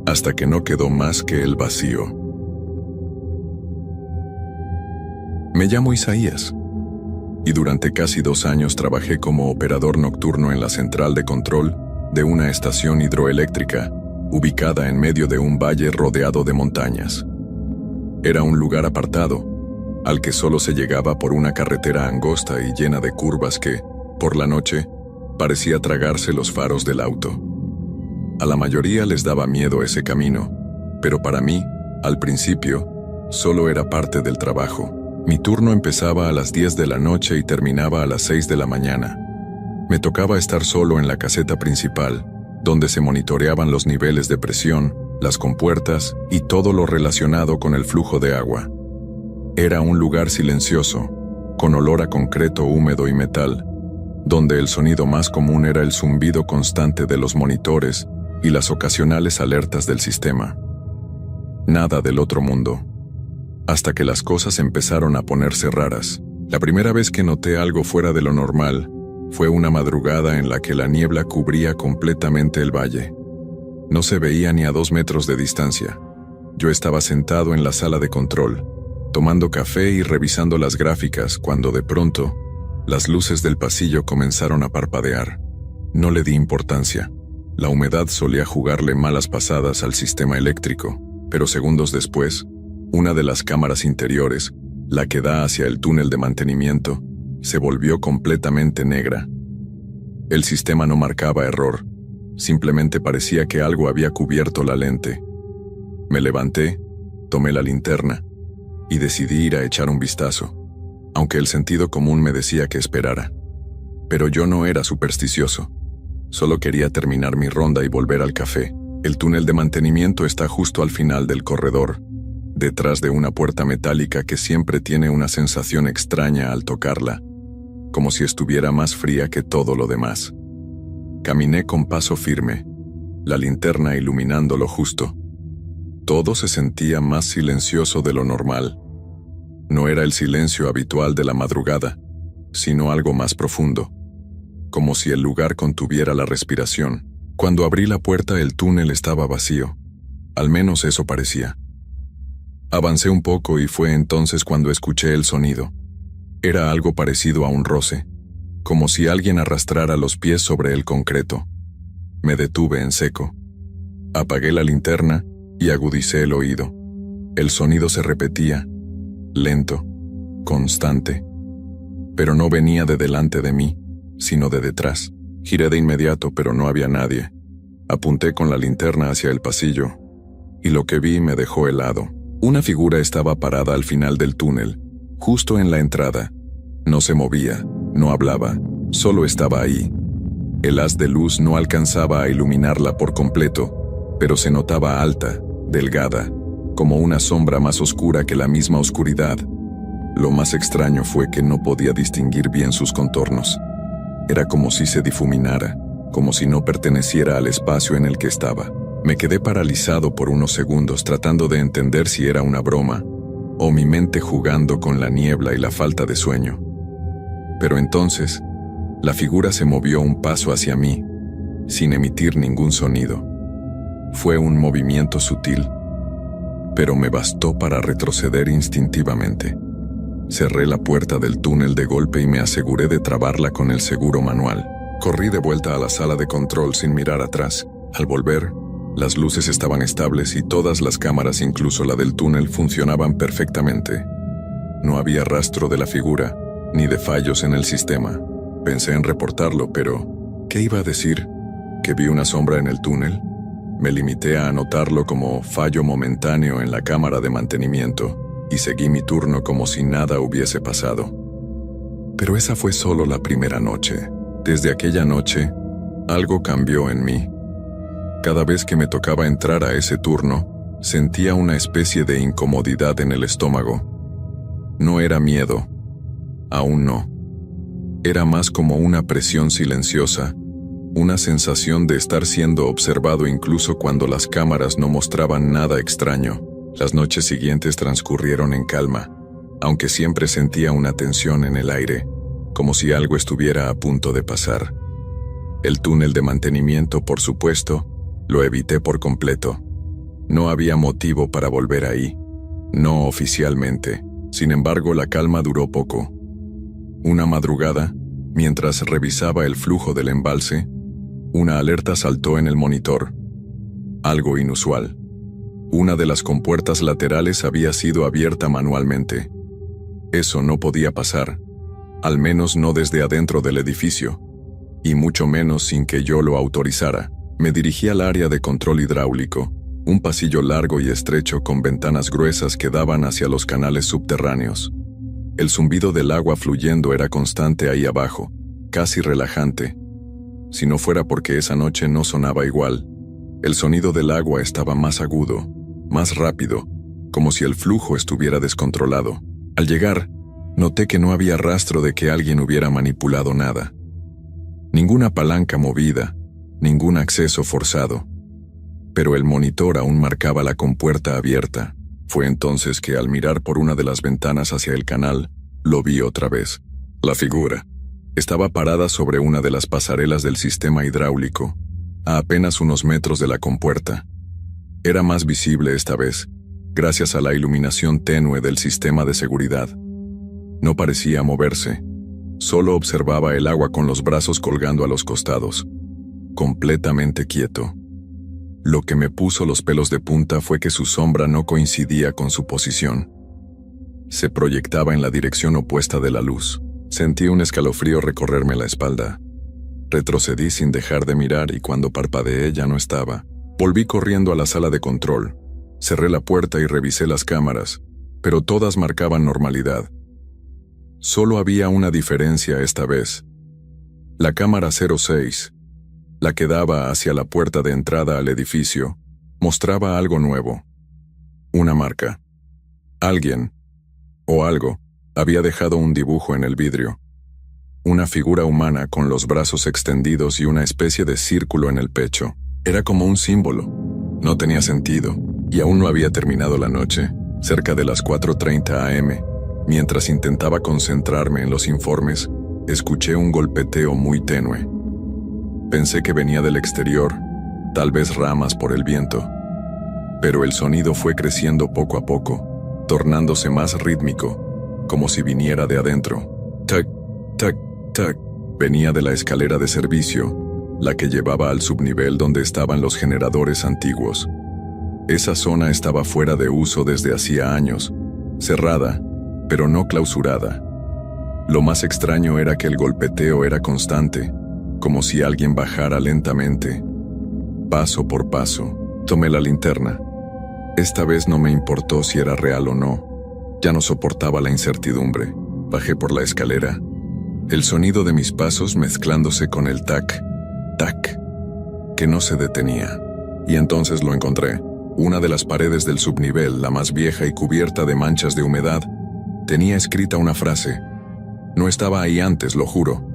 hasta que no quedó más que el vacío. Me llamo Isaías, y durante casi 2 años trabajé como operador nocturno en la central de control de una estación hidroeléctrica, ubicada en medio de un valle rodeado de montañas. Era un lugar apartado, al que solo se llegaba por una carretera angosta y llena de curvas que, por la noche, parecía tragarse los faros del auto. A la mayoría les daba miedo ese camino, pero para mí, al principio, solo era parte del trabajo. Mi turno empezaba a las 10 de la noche y terminaba a las 6 de la mañana. Me tocaba estar solo en la caseta principal, donde se monitoreaban los niveles de presión, las compuertas y todo lo relacionado con el flujo de agua. Era un lugar silencioso, con olor a concreto húmedo y metal, donde el sonido más común era el zumbido constante de los monitores y las ocasionales alertas del sistema. Nada del otro mundo. Hasta que las cosas empezaron a ponerse raras. La primera vez que noté algo fuera de lo normal fue una madrugada en la que la niebla cubría completamente el valle. No se veía ni a 2 metros de distancia. Yo estaba sentado en la sala de control, tomando café y revisando las gráficas cuando de pronto, las luces del pasillo comenzaron a parpadear. No le di importancia. La humedad solía jugarle malas pasadas al sistema eléctrico, pero segundos después, una de las cámaras interiores, la que da hacia el túnel de mantenimiento, se volvió completamente negra. El sistema no marcaba error, simplemente parecía que algo había cubierto la lente. Me levanté, tomé la linterna y decidí ir a echar un vistazo, aunque el sentido común me decía que esperara. Pero yo no era supersticioso. Solo quería terminar mi ronda y volver al café. El túnel de mantenimiento está justo al final del corredor, detrás de una puerta metálica que siempre tiene una sensación extraña al tocarla, como si estuviera más fría que todo lo demás. Caminé con paso firme, la linterna iluminando lo justo. Todo se sentía más silencioso de lo normal. No era el silencio habitual de la madrugada, sino algo más profundo, como si el lugar contuviera la respiración. Cuando abrí la puerta, el túnel estaba vacío. Al menos eso parecía. Avancé un poco y fue entonces cuando escuché el sonido. Era algo parecido a un roce, como si alguien arrastrara los pies sobre el concreto. Me detuve en seco. Apagué la linterna y agudicé el oído. El sonido se repetía, lento, constante, pero no venía de delante de mí, sino de detrás. Giré de inmediato, pero no había nadie. Apunté con la linterna hacia el pasillo, y lo que vi me dejó helado. Una figura estaba parada al final del túnel, justo en la entrada. No se movía, no hablaba, solo estaba ahí. El haz de luz no alcanzaba a iluminarla por completo, pero se notaba alta, delgada, como una sombra más oscura que la misma oscuridad. Lo más extraño fue que no podía distinguir bien sus contornos. Era como si se difuminara, como si no perteneciera al espacio en el que estaba. Me quedé paralizado por unos segundos tratando de entender si era una broma, o mi mente jugando con la niebla y la falta de sueño. Pero entonces, la figura se movió un paso hacia mí, sin emitir ningún sonido. Fue un movimiento sutil, pero me bastó para retroceder instintivamente. Cerré la puerta del túnel de golpe y me aseguré de trabarla con el seguro manual. Corrí de vuelta a la sala de control sin mirar atrás. Al volver, las luces estaban estables y todas las cámaras, incluso la del túnel, funcionaban perfectamente. No había rastro de la figura, ni de fallos en el sistema. Pensé en reportarlo, pero ¿qué iba a decir? ¿Que vi una sombra en el túnel? Me limité a anotarlo como fallo momentáneo en la cámara de mantenimiento y seguí mi turno como si nada hubiese pasado. Pero esa fue solo la primera noche. Desde aquella noche, algo cambió en mí. Cada vez que me tocaba entrar a ese turno, sentía una especie de incomodidad en el estómago. No era miedo, aún no. Era más como una presión silenciosa, una sensación de estar siendo observado incluso cuando las cámaras no mostraban nada extraño. Las noches siguientes transcurrieron en calma, aunque siempre sentía una tensión en el aire, como si algo estuviera a punto de pasar. El túnel de mantenimiento, por supuesto, lo evité por completo. No había motivo para volver ahí, no oficialmente. Sin embargo, la calma duró poco. Una madrugada, mientras revisaba el flujo del embalse, una alerta saltó en el monitor. Algo inusual. Una de las compuertas laterales había sido abierta manualmente. Eso no podía pasar, al menos no desde adentro del edificio, y mucho menos sin que yo lo autorizara. Me dirigí al área de control hidráulico, un pasillo largo y estrecho con ventanas gruesas que daban hacia los canales subterráneos. El zumbido del agua fluyendo era constante ahí abajo, casi relajante. Si no fuera porque esa noche no sonaba igual, el sonido del agua estaba más agudo, más rápido, como si el flujo estuviera descontrolado. Al llegar, noté que no había rastro de que alguien hubiera manipulado nada. Ninguna palanca movida, ningún acceso forzado. Pero el monitor aún marcaba la compuerta abierta. Fue entonces que al mirar por una de las ventanas hacia el canal, lo vi otra vez. La figura estaba parada sobre una de las pasarelas del sistema hidráulico, a apenas unos metros de la compuerta. Era más visible esta vez, gracias a la iluminación tenue del sistema de seguridad. No parecía moverse, solo observaba el agua con los brazos colgando a los costados. completamente quieto. Lo que me puso los pelos de punta fue que su sombra no coincidía con su posición. Se proyectaba en la dirección opuesta de la luz. Sentí un escalofrío recorrerme la espalda. Retrocedí sin dejar de mirar y cuando parpadeé ya no estaba. Volví corriendo a la sala de control. Cerré la puerta y revisé las cámaras, pero todas marcaban normalidad. Solo había una diferencia esta vez. La cámara 06, la que daba hacia la puerta de entrada al edificio, mostraba algo nuevo. Una marca. Alguien, o algo, había dejado un dibujo en el vidrio. Una figura humana con los brazos extendidos y una especie de círculo en el pecho. Era como un símbolo. No tenía sentido, y aún no había terminado la noche. Cerca de las 4:30 am, mientras intentaba concentrarme en los informes, escuché un golpeteo muy tenue. Pensé que venía del exterior, tal vez ramas por el viento. Pero el sonido fue creciendo poco a poco, tornándose más rítmico, como si viniera de adentro. Tac, tac, tac. Venía de la escalera de servicio, la que llevaba al subnivel donde estaban los generadores antiguos. Esa zona estaba fuera de uso desde hacía años, cerrada, pero no clausurada. Lo más extraño era que el golpeteo era constante, como si alguien bajara lentamente. Paso por paso, tomé la linterna. Esta vez no me importó si era real o no. Ya no soportaba la incertidumbre. Bajé por la escalera. El sonido de mis pasos mezclándose con el tac, tac, que no se detenía. Y entonces lo encontré. Una de las paredes del subnivel, la más vieja y cubierta de manchas de humedad, tenía escrita una frase. No estaba ahí antes, lo juro.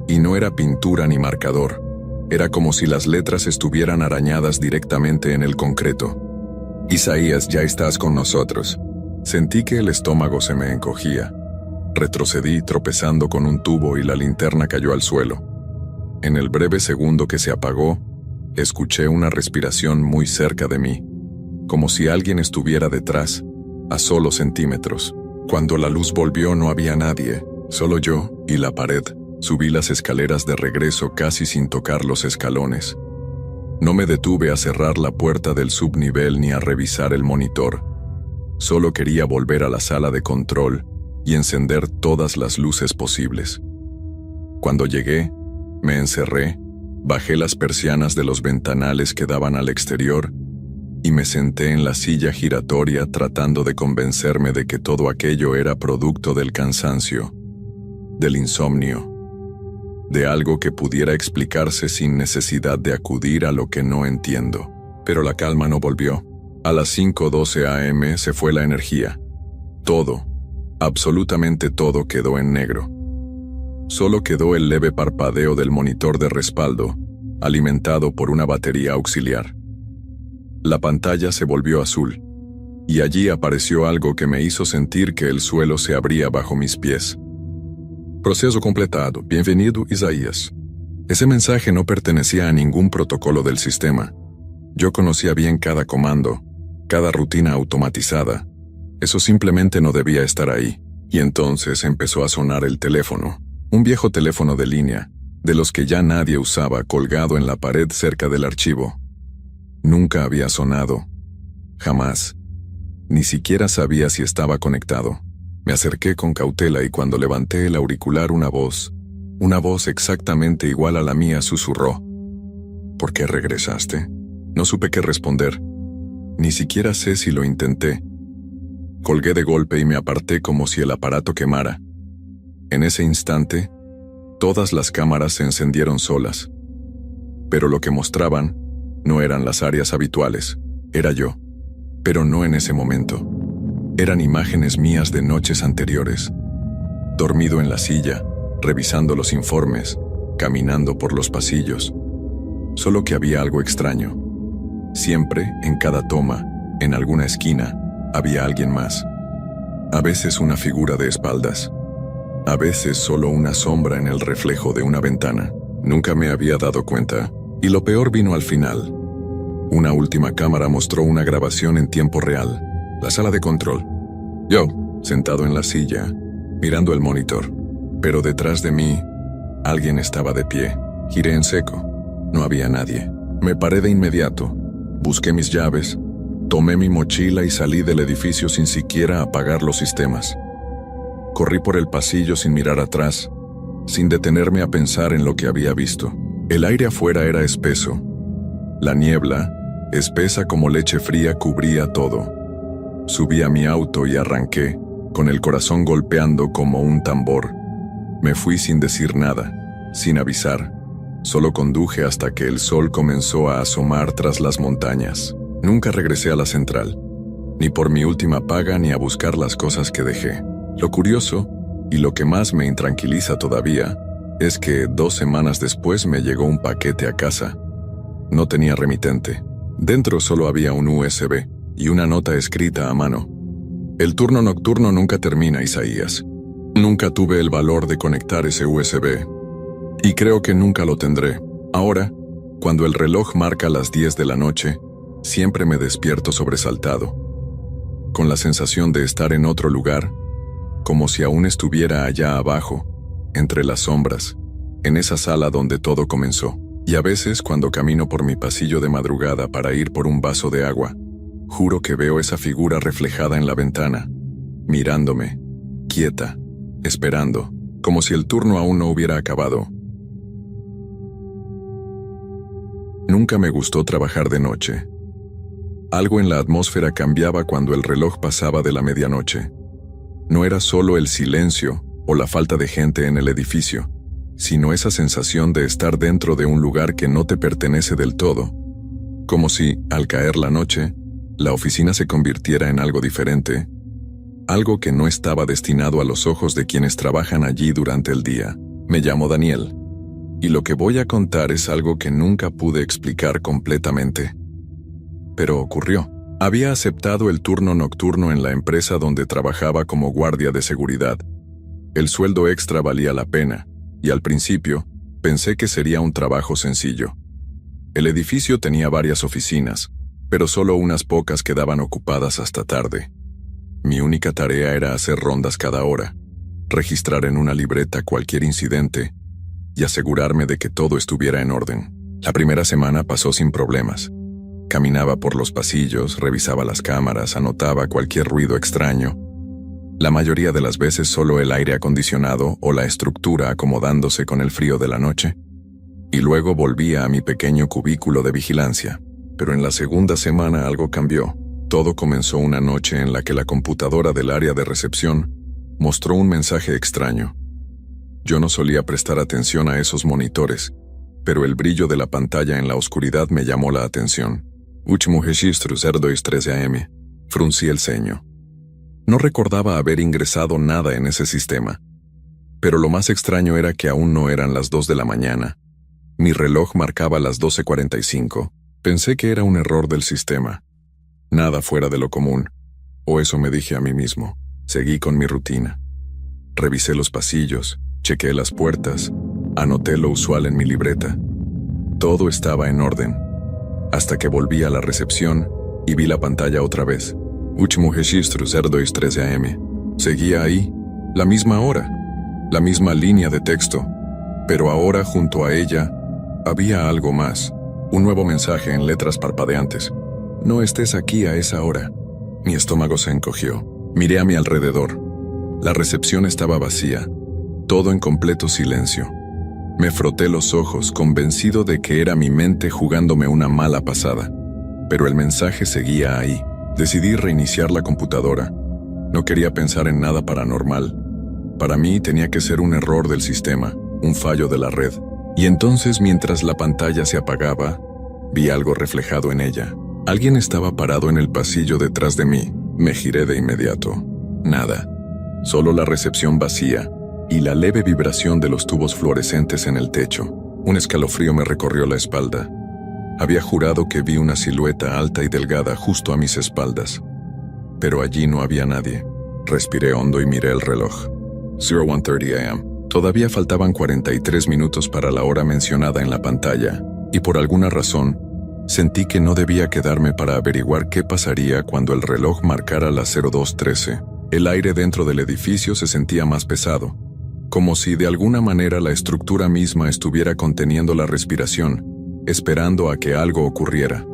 Y no era pintura ni marcador. Era como si las letras estuvieran arañadas directamente en el concreto. Isaías, ya estás con nosotros. Sentí que el estómago se me encogía. Retrocedí tropezando con un tubo y la linterna cayó al suelo. En el breve segundo que se apagó, escuché una respiración muy cerca de mí, como si alguien estuviera detrás, a solo centímetros. Cuando la luz volvió no había nadie, solo yo y la pared. Subí las escaleras de regreso casi sin tocar los escalones. No me detuve a cerrar la puerta del subnivel ni a revisar el monitor. Solo quería volver a la sala de control y encender todas las luces posibles. Cuando llegué, me encerré, bajé las persianas de los ventanales que daban al exterior y me senté en la silla giratoria tratando de convencerme de que todo aquello era producto del cansancio, del insomnio, de algo que pudiera explicarse sin necesidad de acudir a lo que no entiendo. Pero la calma no volvió. A las 5:12 am se fue la energía. Todo, absolutamente todo quedó en negro. Solo quedó el leve parpadeo del monitor de respaldo, alimentado por una batería auxiliar. La pantalla se volvió azul, y allí apareció algo que me hizo sentir que el suelo se abría bajo mis pies. Proceso completado. Bienvenido, Isaías. Ese mensaje no pertenecía a ningún protocolo del sistema. Yo conocía bien cada comando, cada rutina automatizada. Eso simplemente no debía estar ahí. Y entonces empezó a sonar el teléfono. Un viejo teléfono de línea, de los que ya nadie usaba, colgado en la pared cerca del archivo. Nunca había sonado. Jamás. Ni siquiera sabía si estaba conectado. Me acerqué con cautela y cuando levanté el auricular una voz exactamente igual a la mía susurró. ¿Por qué regresaste? No supe qué responder. Ni siquiera sé si lo intenté. Colgué de golpe y me aparté como si el aparato quemara. En ese instante, todas las cámaras se encendieron solas. Pero lo que mostraban no eran las áreas habituales, era yo. Pero no en ese momento. Eran imágenes mías de noches anteriores. Dormido en la silla, revisando los informes, caminando por los pasillos. Solo que había algo extraño. Siempre, en cada toma, en alguna esquina, había alguien más. A veces una figura de espaldas. A veces solo una sombra en el reflejo de una ventana. Nunca me había dado cuenta, y lo peor vino al final. Una última cámara mostró una grabación en tiempo real. La sala de control. Yo, sentado en la silla, mirando el monitor. Pero detrás de mí, alguien estaba de pie. Giré en seco. No había nadie. Me paré de inmediato, busqué mis llaves, tomé mi mochila y salí del edificio sin siquiera apagar los sistemas. Corrí por el pasillo sin mirar atrás, sin detenerme a pensar en lo que había visto. El aire afuera era espeso. La niebla, espesa como leche fría, cubría todo. Subí a mi auto y arranqué, con el corazón golpeando como un tambor. Me fui sin decir nada, sin avisar. Solo conduje hasta que el sol comenzó a asomar tras las montañas. Nunca regresé a la central, ni por mi última paga ni a buscar las cosas que dejé. Lo curioso, y lo que más me intranquiliza todavía, es que 2 semanas después me llegó un paquete a casa. No tenía remitente. Dentro solo había un USB y una nota escrita a mano. El turno nocturno nunca termina, Isaías. Nunca tuve el valor de conectar ese USB. Y creo que nunca lo tendré. Ahora, cuando el reloj marca las 10 de la noche, siempre me despierto sobresaltado, con la sensación de estar en otro lugar, como si aún estuviera allá abajo, entre las sombras, en esa sala donde todo comenzó. Y a veces, cuando camino por mi pasillo de madrugada para ir por un vaso de agua, juro que veo esa figura reflejada en la ventana, mirándome, quieta, esperando, como si el turno aún no hubiera acabado. Nunca me gustó trabajar de noche. Algo en la atmósfera cambiaba cuando el reloj pasaba de la medianoche. No era solo el silencio o la falta de gente en el edificio, sino esa sensación de estar dentro de un lugar que no te pertenece del todo. Como si, al caer la noche, la oficina se convirtiera en algo diferente, algo que no estaba destinado a los ojos de quienes trabajan allí durante el día. Me llamo Daniel, y lo que voy a contar es algo que nunca pude explicar completamente. Pero ocurrió. Había aceptado el turno nocturno en la empresa donde trabajaba como guardia de seguridad. El sueldo extra valía la pena, y al principio pensé que sería un trabajo sencillo. El edificio tenía varias oficinas, pero solo unas pocas quedaban ocupadas hasta tarde. Mi única tarea era hacer rondas cada hora, registrar en una libreta cualquier incidente y asegurarme de que todo estuviera en orden. La primera semana pasó sin problemas. Caminaba por los pasillos, revisaba las cámaras, anotaba cualquier ruido extraño. La mayoría de las veces solo el aire acondicionado o la estructura acomodándose con el frío de la noche. Y luego volvía a mi pequeño cubículo de vigilancia. Pero en la segunda semana algo cambió. Todo comenzó una noche en la que la computadora del área de recepción mostró un mensaje extraño. Yo no solía prestar atención a esos monitores, pero el brillo de la pantalla en la oscuridad me llamó la atención. Último registro 023 AM. Fruncí el ceño. No recordaba haber ingresado nada en ese sistema. Pero lo más extraño era que aún no eran las 2 de la mañana. Mi reloj marcaba las 12:45. Pensé que era un error del sistema. Nada fuera de lo común. O eso me dije a mí mismo. Seguí con mi rutina. Revisé los pasillos, chequeé las puertas, anoté lo usual en mi libreta. Todo estaba en orden. Hasta que volví a la recepción y vi la pantalla otra vez. Último registro 023 AM. Seguía ahí, la misma hora, la misma línea de texto, pero ahora junto a ella había algo más. Un nuevo mensaje en letras parpadeantes. No estés aquí a esa hora. Mi estómago se encogió. Miré a mi alrededor. La recepción estaba vacía, todo en completo silencio. Me froté los ojos, convencido de que era mi mente jugándome una mala pasada. Pero el mensaje seguía ahí. Decidí reiniciar la computadora. No quería pensar en nada paranormal. Para mí tenía que ser un error del sistema, un fallo de la red. Y entonces, mientras la pantalla se apagaba, vi algo reflejado en ella. Alguien estaba parado en el pasillo detrás de mí. Me giré de inmediato. Nada. Solo la recepción vacía y la leve vibración de los tubos fluorescentes en el techo. Un escalofrío me recorrió la espalda. Había jurado que vi una silueta alta y delgada justo a mis espaldas. Pero allí no había nadie. Respiré hondo y miré el reloj. 01:30 AM. Todavía faltaban 43 minutos para la hora mencionada en la pantalla, y por alguna razón, sentí que no debía quedarme para averiguar qué pasaría cuando el reloj marcara las 02:13. El aire dentro del edificio se sentía más pesado, como si de alguna manera la estructura misma estuviera conteniendo la respiración, esperando a que algo ocurriera.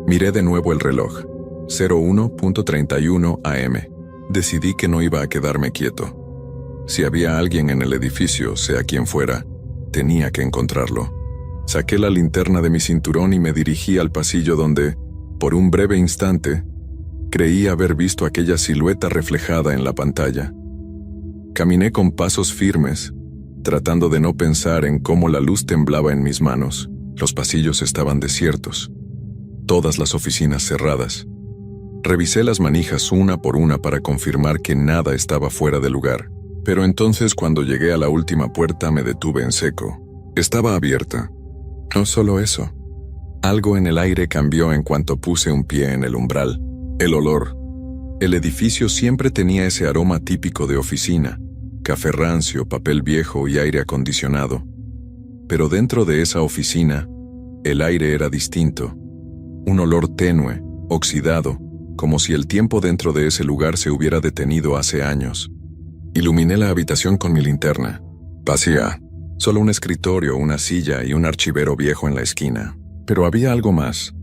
Miré de nuevo el reloj, 01:31 AM. Decidí que no iba a quedarme quieto. Si había alguien en el edificio, sea quien fuera, tenía que encontrarlo. Saqué la linterna de mi cinturón y me dirigí al pasillo donde, por un breve instante, creí haber visto aquella silueta reflejada en la pantalla. Caminé con pasos firmes, tratando de no pensar en cómo la luz temblaba en mis manos. Los pasillos estaban desiertos, todas las oficinas cerradas. Revisé las manijas una por una para confirmar que nada estaba fuera de lugar, pero entonces cuando llegué a la última puerta me detuve en seco. Estaba abierta. No solo eso. Algo en el aire cambió en cuanto puse un pie en el umbral. El olor. El edificio siempre tenía ese aroma típico de oficina, café rancio, papel viejo y aire acondicionado. Pero dentro de esa oficina, el aire era distinto. Un olor tenue, oxidado, como si el tiempo dentro de ese lugar se hubiera detenido hace años. Iluminé la habitación con mi linterna. Vacía. Solo un escritorio, una silla y un archivero viejo en la esquina. Pero había algo más.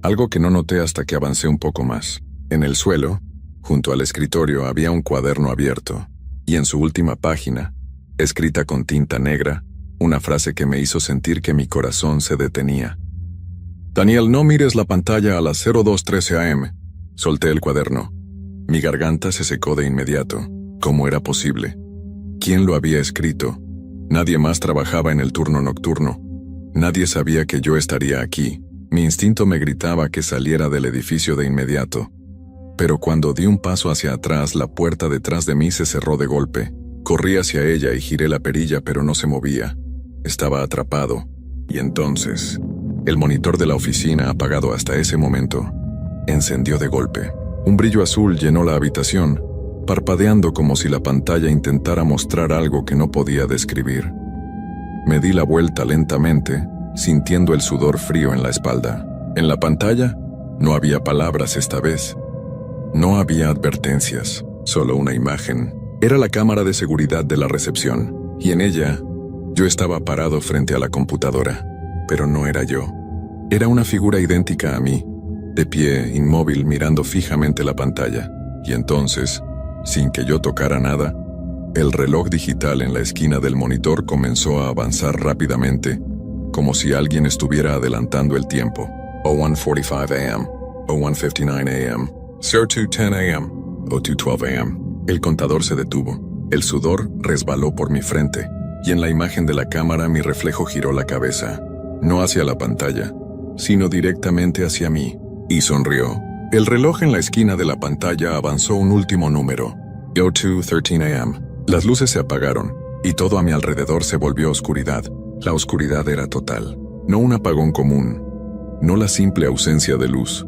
Algo que no noté hasta que avancé un poco más. En el suelo, junto al escritorio, había un cuaderno abierto. Y en su última página, escrita con tinta negra, una frase que me hizo sentir que mi corazón se detenía. Daniel, no mires la pantalla a las 02:13 AM. Solté el cuaderno. Mi garganta se secó de inmediato. ¿Cómo era posible? ¿Quién lo había escrito? Nadie más trabajaba en el turno nocturno. Nadie sabía que yo estaría aquí. Mi instinto me gritaba que saliera del edificio de inmediato. Pero cuando di un paso hacia atrás, la puerta detrás de mí se cerró de golpe. Corrí hacia ella y giré la perilla, pero no se movía. Estaba atrapado. Y entonces, el monitor de la oficina, apagado hasta ese momento, encendió de golpe. Un brillo azul llenó la habitación, parpadeando como si la pantalla intentara mostrar algo que no podía describir. Me di la vuelta lentamente, sintiendo el sudor frío en la espalda. En la pantalla, no había palabras esta vez. No había advertencias, solo una imagen. Era la cámara de seguridad de la recepción, y en ella, yo estaba parado frente a la computadora. Pero no era yo. Era una figura idéntica a mí, de pie, inmóvil, mirando fijamente la pantalla. Y entonces, sin que yo tocara nada, el reloj digital en la esquina del monitor comenzó a avanzar rápidamente, como si alguien estuviera adelantando el tiempo. 01:45 AM, 01:59 AM, 02:10 AM, 02:12 AM. El contador se detuvo. El sudor resbaló por mi frente, y en la imagen de la cámara mi reflejo giró la cabeza, no hacia la pantalla, sino directamente hacia mí, y sonrió. El reloj en la esquina de la pantalla avanzó un último número, 02:13 AM. Las luces se apagaron, y todo a mi alrededor se volvió oscuridad. La oscuridad era total, no un apagón común, no la simple ausencia de luz.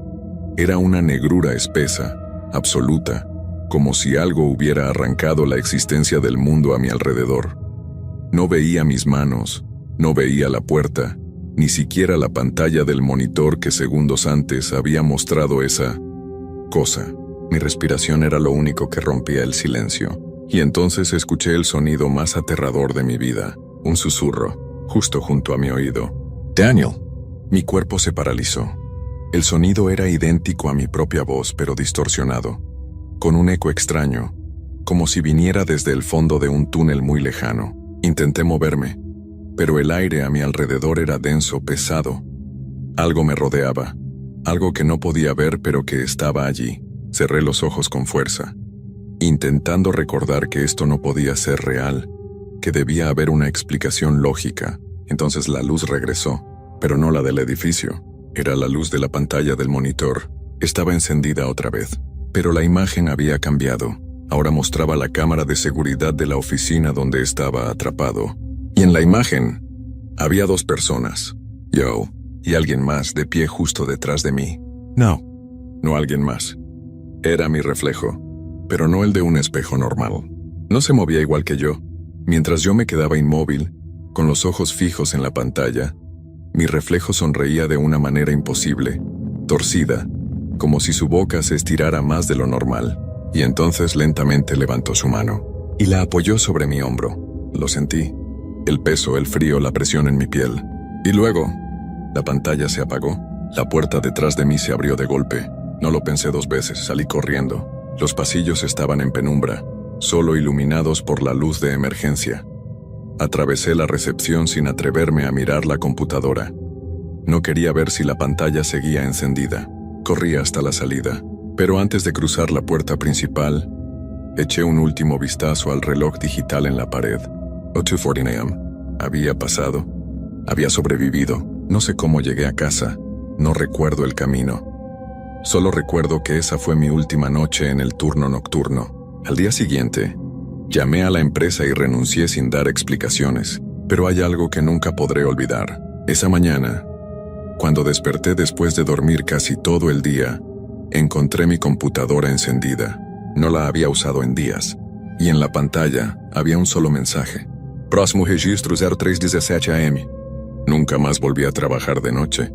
Era una negrura espesa, absoluta, como si algo hubiera arrancado la existencia del mundo a mi alrededor. No veía mis manos, no veía la puerta, ni siquiera la pantalla del monitor que segundos antes había mostrado esa cosa. Mi respiración era lo único que rompía el silencio, y entonces escuché el sonido más aterrador de mi vida, un susurro, justo junto a mi oído. «Daniel». Mi cuerpo se paralizó. El sonido era idéntico a mi propia voz, pero distorsionado, con un eco extraño, como si viniera desde el fondo de un túnel muy lejano. Intenté moverme, pero el aire a mi alrededor era denso, pesado. Algo me rodeaba, algo que no podía ver pero que estaba allí. Cerré los ojos con fuerza, intentando recordar que esto no podía ser real, que debía haber una explicación lógica. Entonces la luz regresó, pero no la del edificio. Era la luz de la pantalla del monitor. Estaba encendida otra vez, pero la imagen había cambiado. Ahora mostraba la cámara de seguridad de la oficina donde estaba atrapado. Y en la imagen, había dos personas, yo y alguien más de pie justo detrás de mí. No alguien más. Era mi reflejo, pero no el de un espejo normal. No se movía igual que yo. Mientras yo me quedaba inmóvil, con los ojos fijos en la pantalla, mi reflejo sonreía de una manera imposible, torcida, como si su boca se estirara más de lo normal. Y entonces lentamente levantó su mano y la apoyó sobre mi hombro. Lo sentí, el peso, el frío, la presión en mi piel. Y luego, La pantalla se apagó. La puerta detrás de mí se abrió de golpe. No lo pensé 2 veces, salí corriendo. Los pasillos estaban en penumbra, solo iluminados por la luz de emergencia. Atravesé la recepción sin atreverme a mirar la computadora. No quería ver si la pantalla seguía encendida. Corrí hasta la salida, pero antes de cruzar la puerta principal, eché un último vistazo al reloj digital en la pared. 2:40 a.m. Había pasado. Había sobrevivido. No sé cómo llegué a casa. No recuerdo el camino. Solo recuerdo que esa fue mi última noche en el turno nocturno. Al día siguiente, llamé a la empresa y renuncié sin dar explicaciones. Pero hay algo que nunca podré olvidar. Esa mañana, cuando desperté después de dormir casi todo el día, encontré mi computadora encendida. No la había usado en días. Y en la pantalla había un solo mensaje. Próximo registro 03:17 a.m. Nunca más volví a trabajar de noche.